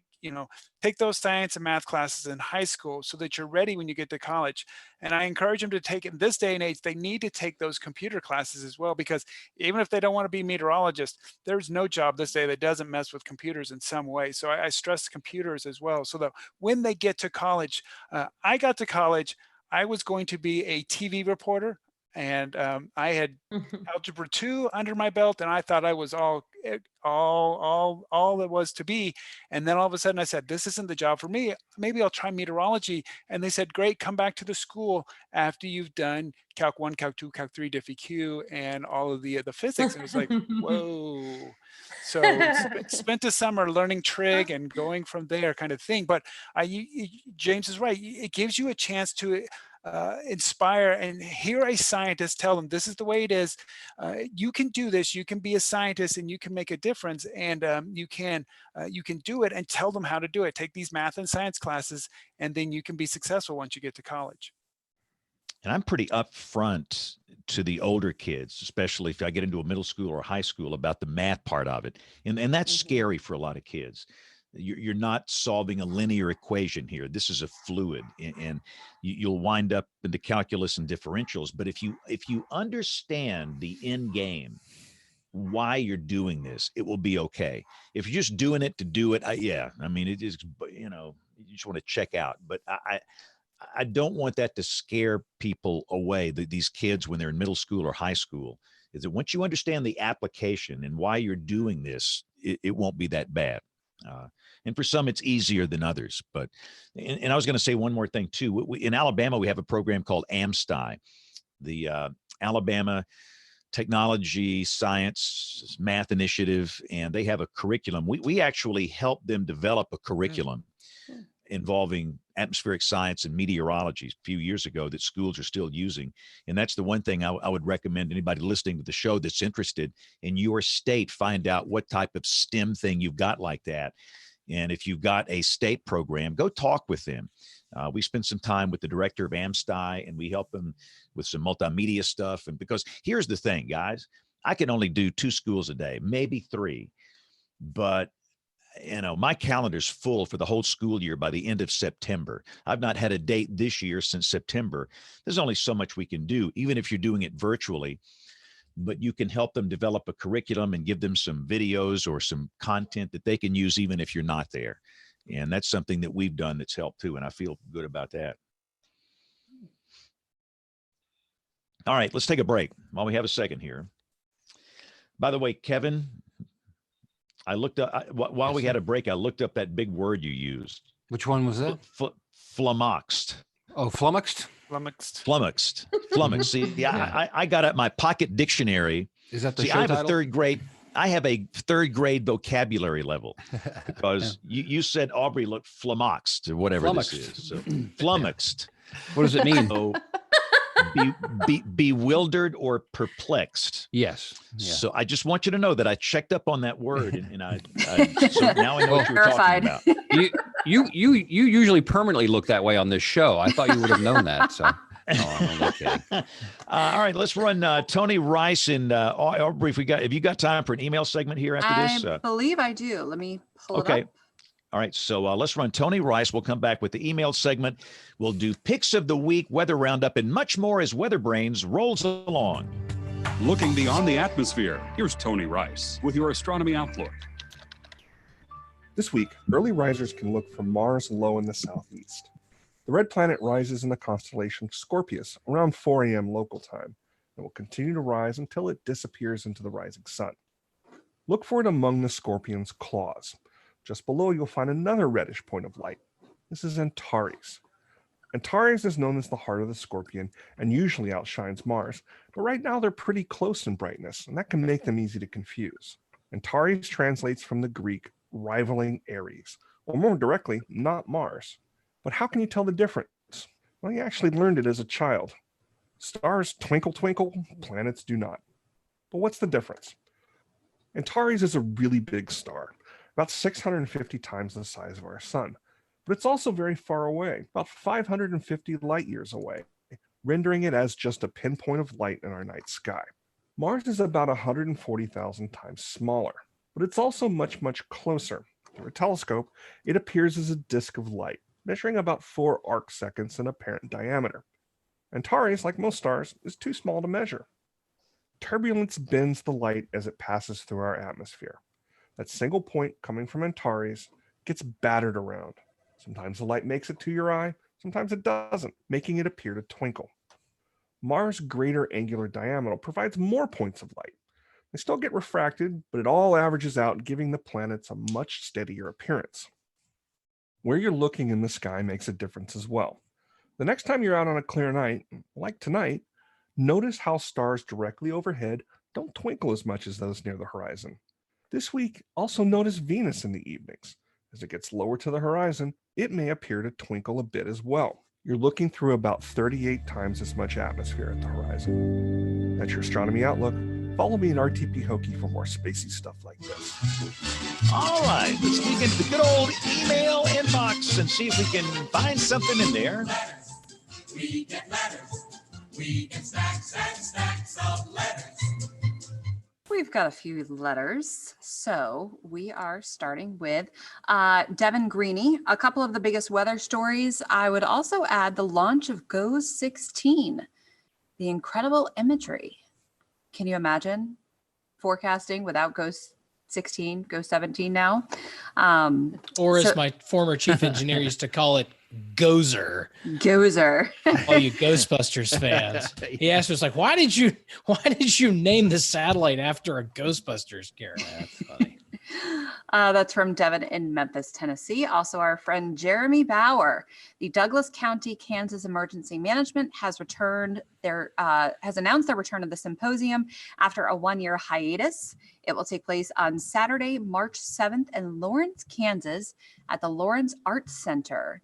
those science and math classes in high school so that you're ready when you get to college. And I encourage them to take, in this day and age, they need to take those computer classes as well, because even if they don't want to be meteorologists, there's no job this day that doesn't mess with computers in some way. So I stress computers as well, so that when they get to college, I got to college, I was going to be a TV reporter, and I had Algebra 2 under my belt, and I thought I was all there was to be. And then all of a sudden I said, this isn't the job for me. Maybe I'll try meteorology. And they said, great, come back to the school after you've done Calc 1, Calc 2, Calc 3, Diffie-Q, and all of the physics. And it was like, whoa. So spent a summer learning trig and going from there, kind of thing. But James is right. It gives you a chance to inspire and hear a scientist tell them, this is the way it is. You can do this. You can be a scientist, and you can make a difference, and you can do it, and tell them how to do it. Take these math and science classes, and then you can be successful once you get to college. And I'm pretty upfront to the older kids, especially if I get into a middle school or high school, about the math part of it. And that's scary for a lot of kids. You're not solving a linear equation here. This is a fluid, and you'll wind up into calculus and differentials. But if you understand the end game, why you're doing this, it will be okay. If you're just doing it to do it, it is, you just want to check out. But I don't want that to scare people away, these kids, when they're in middle school or high school, is that once you understand the application and why you're doing this, it won't be that bad. And for some, it's easier than others. But, and I was going to say one more thing too. In Alabama, we have a program called AMSTI, the Alabama Technology, Science, Math Initiative, and they have a curriculum. We actually helped them develop a curriculum involving atmospheric science and meteorology a few years ago that schools are still using. And that's the one thing I would recommend anybody listening to the show that's interested in your state, find out what type of STEM thing you've got like that. And if you've got a state program, go talk with them. We spent some time with the director of AMSTI, and we help them with some multimedia stuff. And because here's the thing, guys, I can only do 2 schools a day, maybe 3, but my calendar's full for the whole school year by the end of September. I've not had a date this year since September. There's only so much we can do, even if you're doing it virtually. But you can help them develop a curriculum and give them some videos or some content that they can use even if you're not there. And that's something that we've done that's helped too, and I feel good about that. All right, let's take a break while we have a second here. By the way, Kevin, I looked up, while we had a break, I looked up that big word you used. Which one was that? Flummoxed. Oh, flummoxed? Flummoxed. See, I got at my pocket dictionary. Is that the show I have title? I have a third grade vocabulary level because you said Aubrey looked flummoxed or whatever this is. So, flummoxed. What does it mean? So, bewildered or perplexed. Yes. Yeah. So I just want you to know that I checked up on that word, and so now I know what you're talking about. You usually permanently look that way on this show. I thought you would have known that. So. I'm only kidding. All right, let's run Tony Rice and Aubrey. Have you got time for an email segment here after this? I believe I do. Let me pull it up. All right, so let's run Tony Rice. We'll come back with the email segment. We'll do picks of the week, weather roundup, and much more as WeatherBrains rolls along. Looking beyond the atmosphere, here's Tony Rice with your astronomy outlook. This week, early risers can look for Mars low in the southeast. The red planet rises in the constellation Scorpius around 4 a.m. local time and will continue to rise until it disappears into the rising sun. Look for it among the Scorpion's claws. Just below, you'll find another reddish point of light. This is Antares. Antares is known as the heart of the Scorpion and usually outshines Mars, but right now they're pretty close in brightness, and that can make them easy to confuse. Antares translates from the Greek rivaling Ares, or more directly, not Mars. But how can you tell the difference? Well, you actually learned it as a child. Stars twinkle, twinkle, planets do not. But what's the difference? Antares is a really big star, about 650 times the size of our sun. But it's also very far away, about 550 light years away, rendering it as just a pinpoint of light in our night sky. Mars is about 140,000 times smaller, but it's also much, much closer. Through a telescope, it appears as a disk of light, measuring about 4 arc seconds in apparent diameter. Antares, like most stars, is too small to measure. Turbulence bends the light as it passes through our atmosphere. That single point coming from Antares gets battered around. Sometimes the light makes it to your eye, sometimes it doesn't, making it appear to twinkle. Mars' greater angular diameter provides more points of light. They still get refracted, but it all averages out, giving the planets a much steadier appearance. Where you're looking in the sky makes a difference as well. The next time you're out on a clear night, like tonight, notice how stars directly overhead don't twinkle as much as those near the horizon. This week, also notice Venus in the evenings. As it gets lower to the horizon, it may appear to twinkle a bit as well. You're looking through about 38 times as much atmosphere at the horizon. That's your astronomy outlook. Follow me at RTP Hokey for more spacey stuff like this. All right, let's dig into the good old email inbox and see if we can find something in there. We get letters. We get stacks and stacks of letters. We've got a few letters. So we are starting with Devin Greeny. A couple of the biggest weather stories. I would also add the launch of GOES 16, the incredible imagery. Can you imagine forecasting without GOES 16, GOES 17 now? Or as my former chief engineer used to call it, Gozer. Gozer. All you Ghostbusters fans. He asked us, like, why did you name the satellite after a Ghostbusters character? That's funny. That's from Devin in Memphis, Tennessee. Also, our friend Jeremy Bauer. The Douglas County, Kansas Emergency Management has announced their return of the symposium after a 1-year hiatus. It will take place on Saturday, March 7th in Lawrence, Kansas at the Lawrence Arts Center.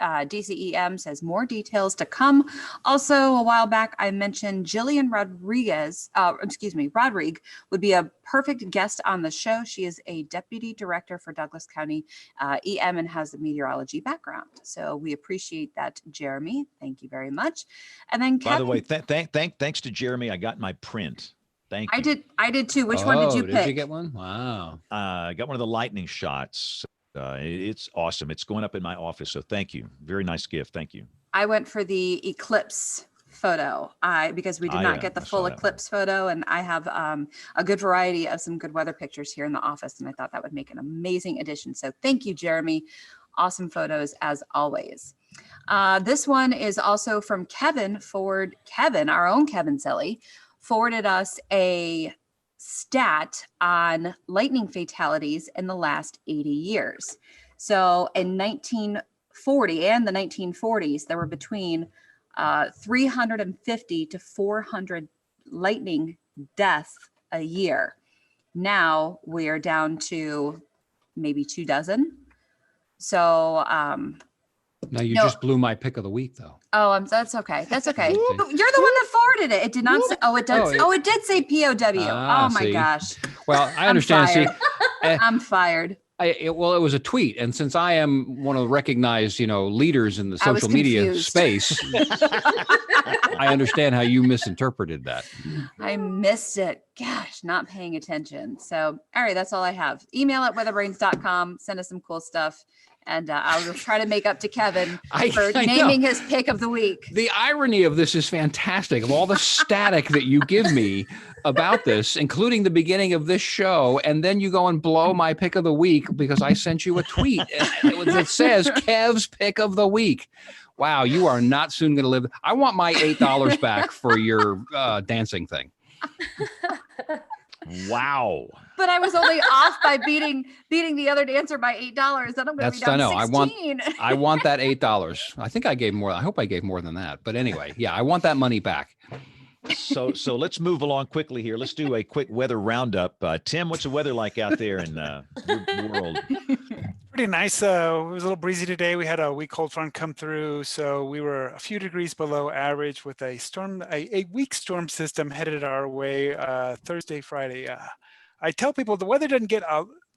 DCEM says more details to come. Also, a while back, I mentioned Jillian Rodrigue would be a perfect guest on the show. She is a deputy director for Douglas County EM and has a meteorology background. So we appreciate that, Jeremy. Thank you very much. And then Kevin, by the way, thanks to Jeremy, I got my print. Thank you. I did too. Which one did you pick? Did you get one? Wow. I got one of the lightning shots. It's awesome. It's going up in my office. So thank you. Very nice gift. Thank you. I went for the eclipse photo because we did not get the full eclipse photo. And I have a good variety of some good weather pictures here in the office. And I thought that would make an amazing addition. So thank you, Jeremy. Awesome photos as always. This one is also from Kevin. Kevin, our own Kevin Silly, forwarded us a stat on lightning fatalities in the last 80 years. So in 1940 and the 1940s, there were between 350 to 400 lightning deaths a year. Now we are down to maybe 24. So now you just blew my pick of the week, though. Oh, that's okay. That's okay. You're the one that forwarded it. It did not say. Oh, it does. Oh, it did say POW. Oh my gosh. Well, I understand. See, I'm fired. It was a tweet, and since I am one of the recognized, leaders in the social media space, I understand how you misinterpreted that. I missed it. Gosh, not paying attention. So, all right, that's all I have. Email at weatherbrains.com. Send us some cool stuff. And I will try to make up to Kevin I for know. naming his pick of the week. The irony of this is fantastic. Of all the static that you give me about this, including the beginning of this show, and then you go and blow my pick of the week because I sent you a tweet that says Kev's pick of the week. Wow, you are not soon going to live. I want my $8 back for your dancing thing. Wow. But I was only off by beating the other dancer by $8. Then I'm going to be down to 16. I want that $8. I think I gave more. I hope I gave more than that. But anyway, yeah, I want that money back. So let's move along quickly here. Let's do a quick weather roundup. Tim, what's the weather like out there in your world? Pretty nice. It was a little breezy today. We had a weak cold front come through, so we were a few degrees below average with a weak storm system headed our way Thursday, Friday. I tell people the weather doesn't get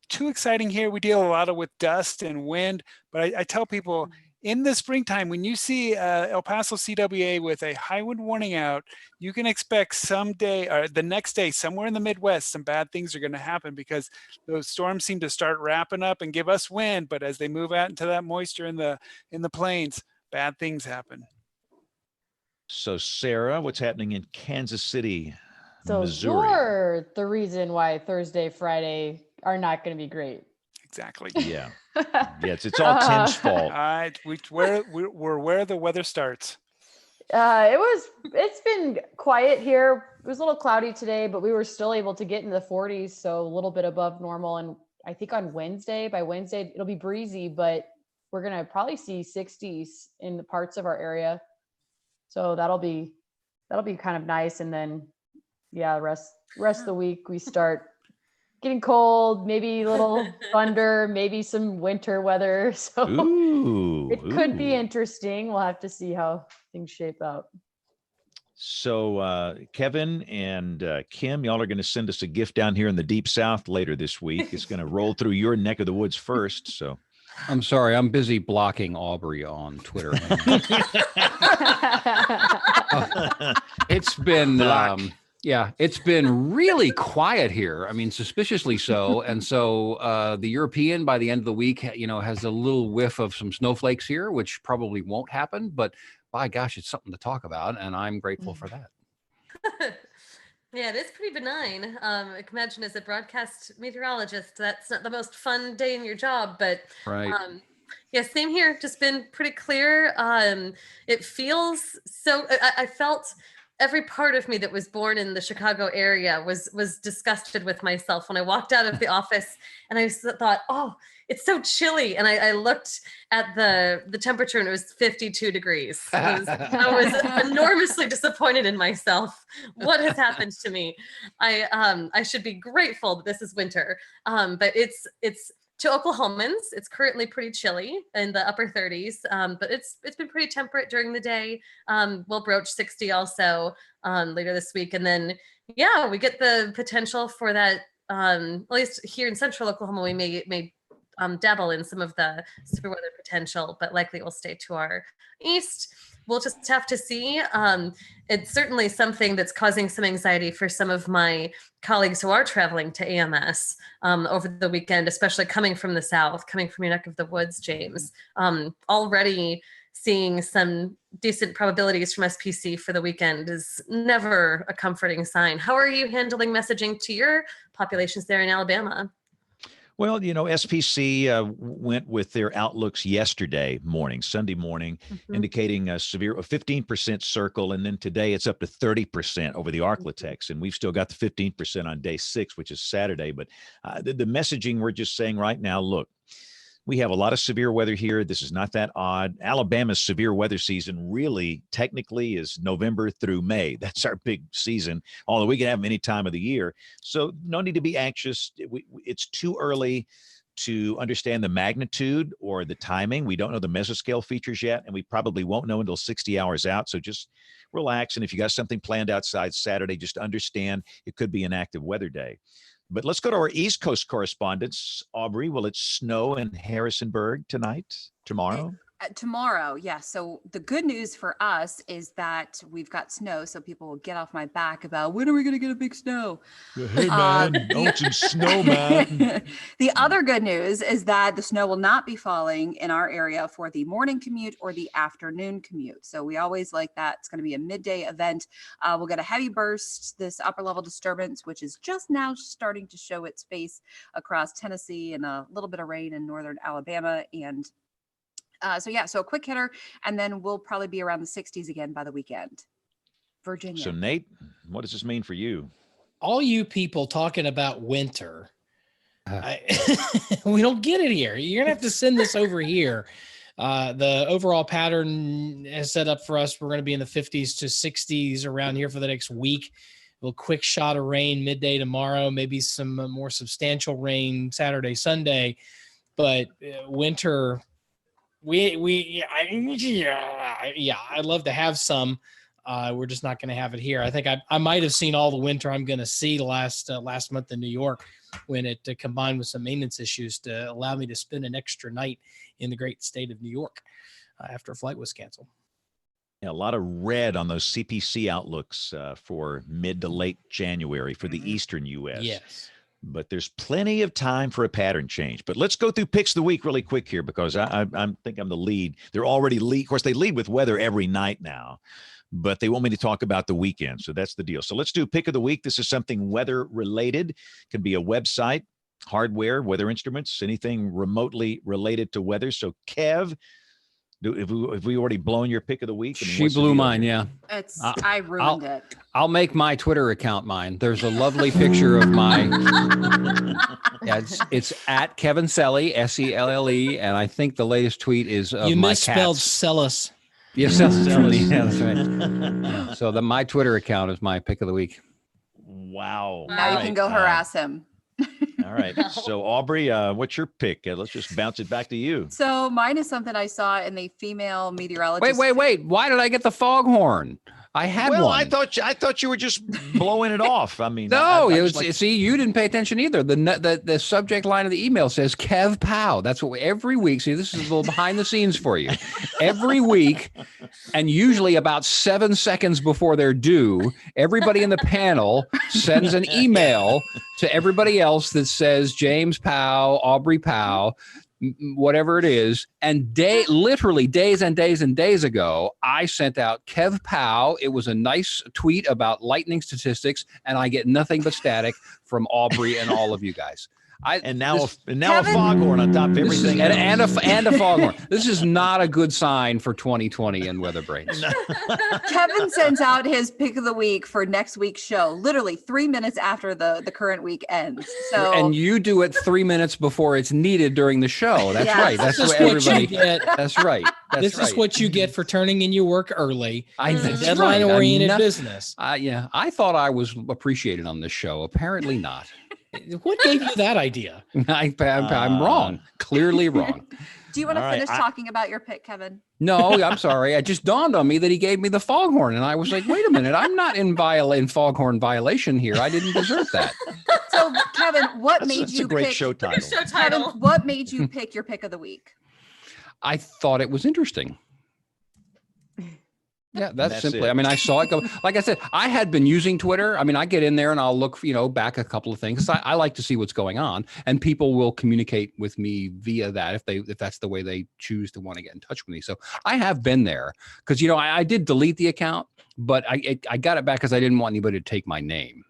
too exciting here. We deal a lot with dust and wind, but I tell people in the springtime, when you see El Paso CWA with a high wind warning out, you can expect someday or the next day, somewhere in the Midwest, some bad things are going to happen because those storms seem to start wrapping up and give us wind. But as they move out into that moisture in the plains, bad things happen. So, Sarah, what's happening in Kansas City, So Missouri? you're the reason why Thursday, Friday are not going to be great. Exactly. Yeah. Yes, it's all Tim's fault. We're where the weather starts. It's been quiet here. It was a little cloudy today, but we were still able to get into the 40s, so a little bit above normal. And I think by Wednesday, it'll be breezy, but we're going to probably see 60s in the parts of our area. So that'll be kind of nice. And then, yeah, rest of the week, we start getting cold, maybe a little thunder, maybe some winter weather. So it could be interesting. We'll have to see how things shape out. So Kevin and Kim, y'all are going to send us a gift down here in the Deep South later this week. It's going to roll through your neck of the woods first. So I'm sorry, I'm busy blocking Aubrey on Twitter. It's been it's been really quiet here. I mean, suspiciously so. And so the European, by the end of the week, has a little whiff of some snowflakes here, which probably won't happen. But by gosh, it's something to talk about, and I'm grateful for that. Yeah, it is pretty benign. I can imagine as a broadcast meteorologist, that's not the most fun day in your job, but right. Yeah, same here. Just been pretty clear. It feels so. I felt every part of me that was born in the Chicago area was disgusted with myself when I walked out of the office, and I thought, oh, it's so chilly. And I looked at the temperature, and it was 52 degrees. I was enormously disappointed in myself. What has happened to me? I should be grateful that this is winter. But it's to Oklahomans, it's currently pretty chilly in the upper 30s, but it's been pretty temperate during the day. We'll broach 60 also later this week. And then, yeah, we get the potential for that, at least here in central Oklahoma, we may dabble in some of the super weather potential, but likely will stay to our east. We'll just have to see. It's certainly something that's causing some anxiety for some of my colleagues who are traveling to AMS over the weekend, especially coming from the south, coming from your neck of the woods, James. Already seeing some decent probabilities from SPC for the weekend is never a comforting sign. How are you handling messaging to your populations there in Alabama? Well, SPC went with their outlooks yesterday morning, Sunday morning, indicating a 15% circle. And then today it's up to 30% over the Arklatex. And we've still got the 15% on day 6, which is Saturday. But the messaging we're just saying right now, look, we have a lot of severe weather here. This is not that odd. Alabama's severe weather season really technically is November through May. That's our big season, although we can have them any time of the year. So no need to be anxious. It's too early to understand the magnitude or the timing. We don't know the mesoscale features yet, and we probably won't know until 60 hours out. So just relax. And if you got something planned outside Saturday, just understand it could be an active weather day. But let's go to our East Coast correspondents. Aubrey, will it snow in Harrisonburg tomorrow? Tomorrow, yes. So the good news for us is that we've got snow, so people will get off my back about when are we going to get a big snow? Hey man, I want some snow, man. The other good news is that the snow will not be falling in our area for the morning commute or the afternoon commute. So we always like that. It's going to be a midday event. We'll get a heavy burst, this upper level disturbance, which is just now starting to show its face across Tennessee, and a little bit of rain in northern Alabama. And so a quick hitter, and then we'll probably be around the 60s again by the weekend. Virginia. So Nate, what does this mean for you? All you people talking about winter, we don't get it here. You're gonna have to send this over here. The overall pattern is set up for us. We're going to be in the 50s to 60s around here for the next week. A little quick shot of rain midday tomorrow, maybe some more substantial rain Saturday, Sunday. But winter, I'd love to have some. We're just not going to have it here. I think I might have seen all the winter I'm going to see last month in New York, when it combined with some maintenance issues to allow me to spend an extra night in the great state of New York after a flight was canceled. Yeah, a lot of red on those CPC outlooks for mid to late January for the eastern U.S. Yes. But there's plenty of time for a pattern change. But let's go through picks of the week really quick here, because I think I'm the lead. They're already lead. Of course, they lead with weather every night now, but they want me to talk about the weekend. So that's the deal. So let's do pick of the week. This is something weather related. It can be a website, hardware, weather instruments, anything remotely related to weather. So Kev, have we already blown your pick of the week? I mean, she blew mine. Yeah. I ruined it. I'll make my Twitter account mine. There's a lovely picture of my, it's at Kevin Selle, Selle. And I think the latest tweet is of you my misspelled cats. Celis. Yes, yeah, that's right. Yeah. So my Twitter account is my pick of the week. Wow. Now you can go harass him. All right. So Aubrey, what's your pick? Let's just bounce it back to you. So mine is something I saw in the female meteorologist. Wait. Why did I get the foghorn? I had one. I thought you were just blowing it off. I mean, no, see, you didn't pay attention either. The subject line of the email says Kev Pow. That's what every week. See, this is a little behind the scenes for you. Every week, and usually about 7 seconds before they're due, everybody in the panel sends an email to everybody else that says James Pow, Aubrey Pow, whatever it is. And literally days and days and days ago, I sent out Kev Pow. It was a nice tweet about lightning statistics, and I get nothing but static from Aubrey and all of you guys. Now a foghorn on top of everything. And a foghorn. This is not a good sign for 2020 in WeatherBrains. Kevin sends out his pick of the week for next week's show, literally 3 minutes after the current week ends. So, and you do it 3 minutes before it's needed during the show. That's right. That's what everybody. That's right. This is what you get for turning in your work early. Deadline-oriented business. I thought I was appreciated on this show. Apparently not. What gave you that idea? I'm wrong. Clearly wrong. Do you want to finish talking about your pick, Kevin? No, I'm sorry. It just dawned on me that he gave me the foghorn, and I was like, wait a minute. I'm not in foghorn violation here. I didn't deserve that. So, Kevin, what made you pick? That's a great pick, show title. Kevin, what made you pick your pick of the week? I thought it was interesting. Yeah, that's simply. It. I mean, I saw it go. Like I said, I had been using Twitter. I mean, I get in there and I'll look, back a couple of things. I like to see what's going on, and people will communicate with me via that if that's the way they choose to want to get in touch with me. So I have been there because I did delete the account, but I got it back because I didn't want anybody to take my name.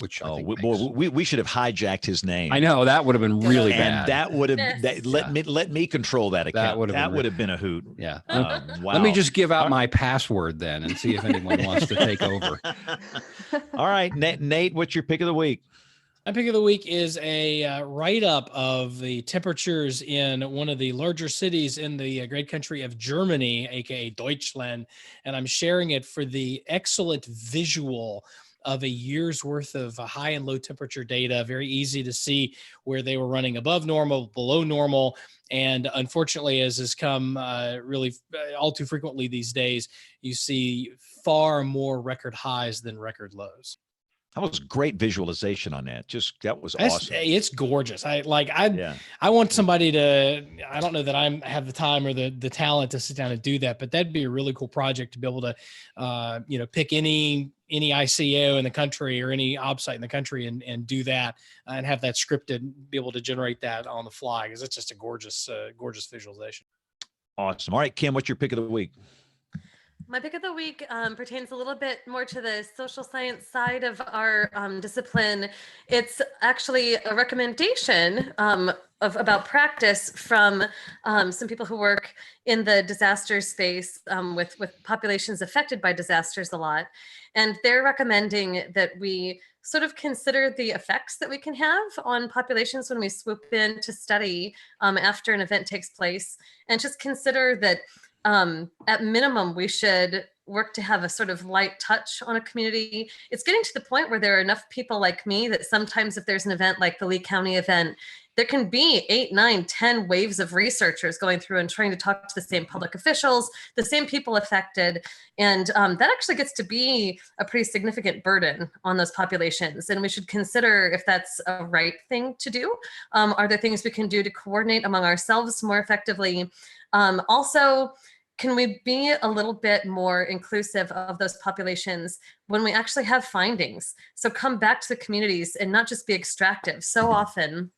Which we should have hijacked his name. I know that would have been really bad. And that would have let me control that account. That would have been a hoot. Yeah. Wow. Let me just give out my password then and see if anyone wants to take over. All right, Nate, what's your pick of the week? My pick of the week is a write-up of the temperatures in one of the larger cities in the great country of Germany, aka Deutschland, and I'm sharing it for the excellent visual of a year's worth of high and low temperature data. Very easy to see where they were running above normal, below normal. And unfortunately, as has come really all too frequently these days, you see far more record highs than record lows. That was great visualization on that. That was That's, awesome. it's gorgeous. I want somebody to, I don't know that have the time or the talent to sit down and do that, but that'd be a really cool project to be able to, pick any ICO in the country or any OB site in the country and do that and have that scripted, be able to generate that on the fly. Cause it's just a gorgeous visualization. Awesome. All right, Kim, what's your pick of the week? My pick of the week pertains a little bit more to the social science side of our discipline. It's actually a recommendation about practice from some people who work in the disaster space with populations affected by disasters a lot. And they're recommending that we sort of consider the effects that we can have on populations when we swoop in to study after an event takes place, and just consider that at minimum, we should work to have a sort of light touch on a community. It's getting to the point where there are enough people like me that sometimes if there's an event like the Lee County event, there can be 8, 9, 10 waves of researchers going through and trying to talk to the same public officials, the same people affected. And that actually gets to be a pretty significant burden on those populations. And we should consider if that's a right thing to do. Are there things we can do to coordinate among ourselves more effectively? Also, can we be a little bit more inclusive of those populations when we actually have findings? So come back to the communities and not just be extractive. So often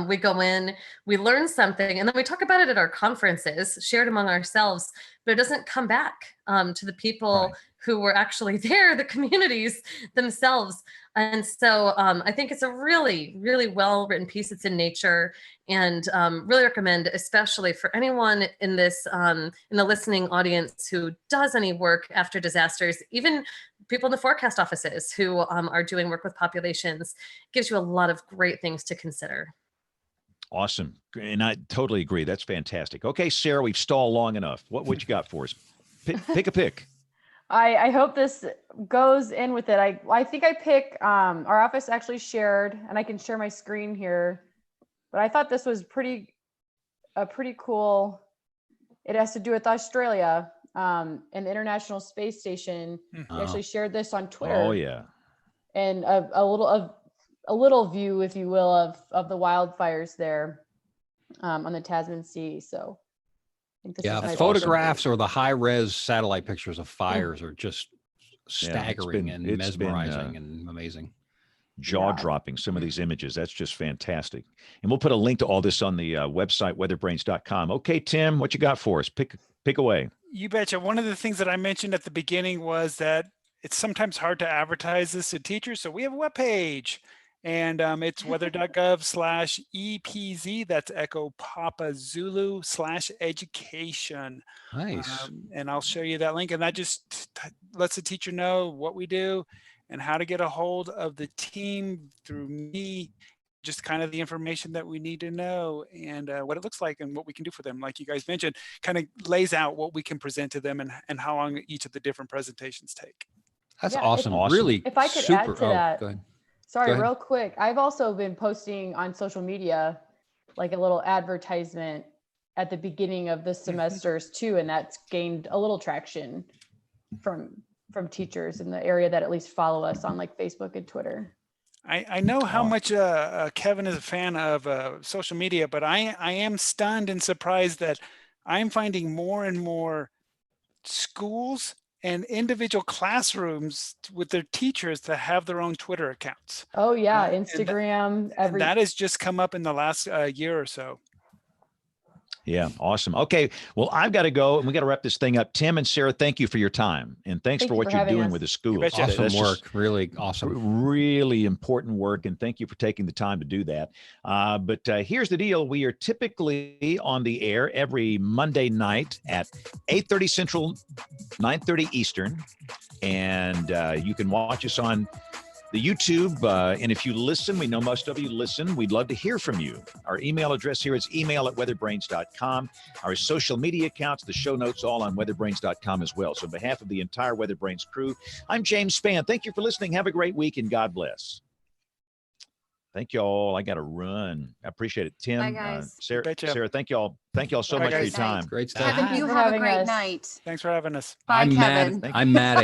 we go in, we learn something, and then we talk about it at our conferences, shared among ourselves, but it doesn't come back to the people who were actually there, the communities themselves. And so I think it's a really, really well-written piece. It's in Nature, and really recommend, especially for anyone in this, in the listening audience who does any work after disasters, even people in the forecast offices who are doing work with populations. Gives you a lot of great things to consider. Awesome. And I totally agree. That's fantastic. Okay, Sarah, we've stalled long enough. What you got for us? Pick a pick. I hope this goes in with it. I think I pick, our office actually shared, and I can share my screen here, but I thought this was pretty cool. It has to do with Australia and the International Space Station. They actually shared this on Twitter. Oh yeah. And a little view, if you will, of the wildfires there on the Tasman Sea. So I think this is my photographs or the high-res satellite pictures of fires are just staggering and mesmerizing and amazing. Jaw-dropping, some of these images. That's just fantastic. And we'll put a link to all this on the website, weatherbrains.com. Okay, Tim, what you got for us? Pick away. You betcha. One of the things that I mentioned at the beginning was that it's sometimes hard to advertise this to teachers. So we have a webpage. And it's weather.gov/EPZ. That's Echo Papa Zulu /education. Nice. And I'll show you that link. And that just lets the teacher know what we do and how to get a hold of the team through me, just kind of the information that we need to know and what it looks like and what we can do for them. Like you guys mentioned, kind of lays out what we can present to them and how long each of the different presentations take. That's awesome. Really, if I could super. add to that. Go ahead. Sorry, real quick. I've also been posting on social media, like a little advertisement at the beginning of the semesters too, and that's gained a little traction from teachers in the area that at least follow us on like Facebook and Twitter. I know how much Kevin is a fan of social media, but I am stunned and surprised that I'm finding more and more schools and individual classrooms with their teachers that have their own Twitter accounts. Oh yeah, Instagram. And that has just come up in the last year or so. Yeah, awesome. Okay, well, I've got to go, and we got to wrap this thing up. Tim and Sarah, thank you for your time, and thanks for what you're doing with the school. Awesome work, really awesome. Really important work, and thank you for taking the time to do that. But here's the deal. We are typically on the air every Monday night at 8:30 Central, 9:30 Eastern, and you can watch us on the YouTube, and if you listen, we know most of you listen, we'd love to hear from you. Our email address here is email@weatherbrains.com. Our social media accounts, the show notes, all on weatherbrains.com as well. So on behalf of the entire WeatherBrains crew, I'm James Spann. Thank you for listening. Have a great week, and God bless. Thank you all. I got to run. I appreciate it. Tim, bye, guys. Sarah, thank you all so much for your time. Great stuff. Kevin, you have a great night. Thanks for having us. Bye, Kevin. I'm mad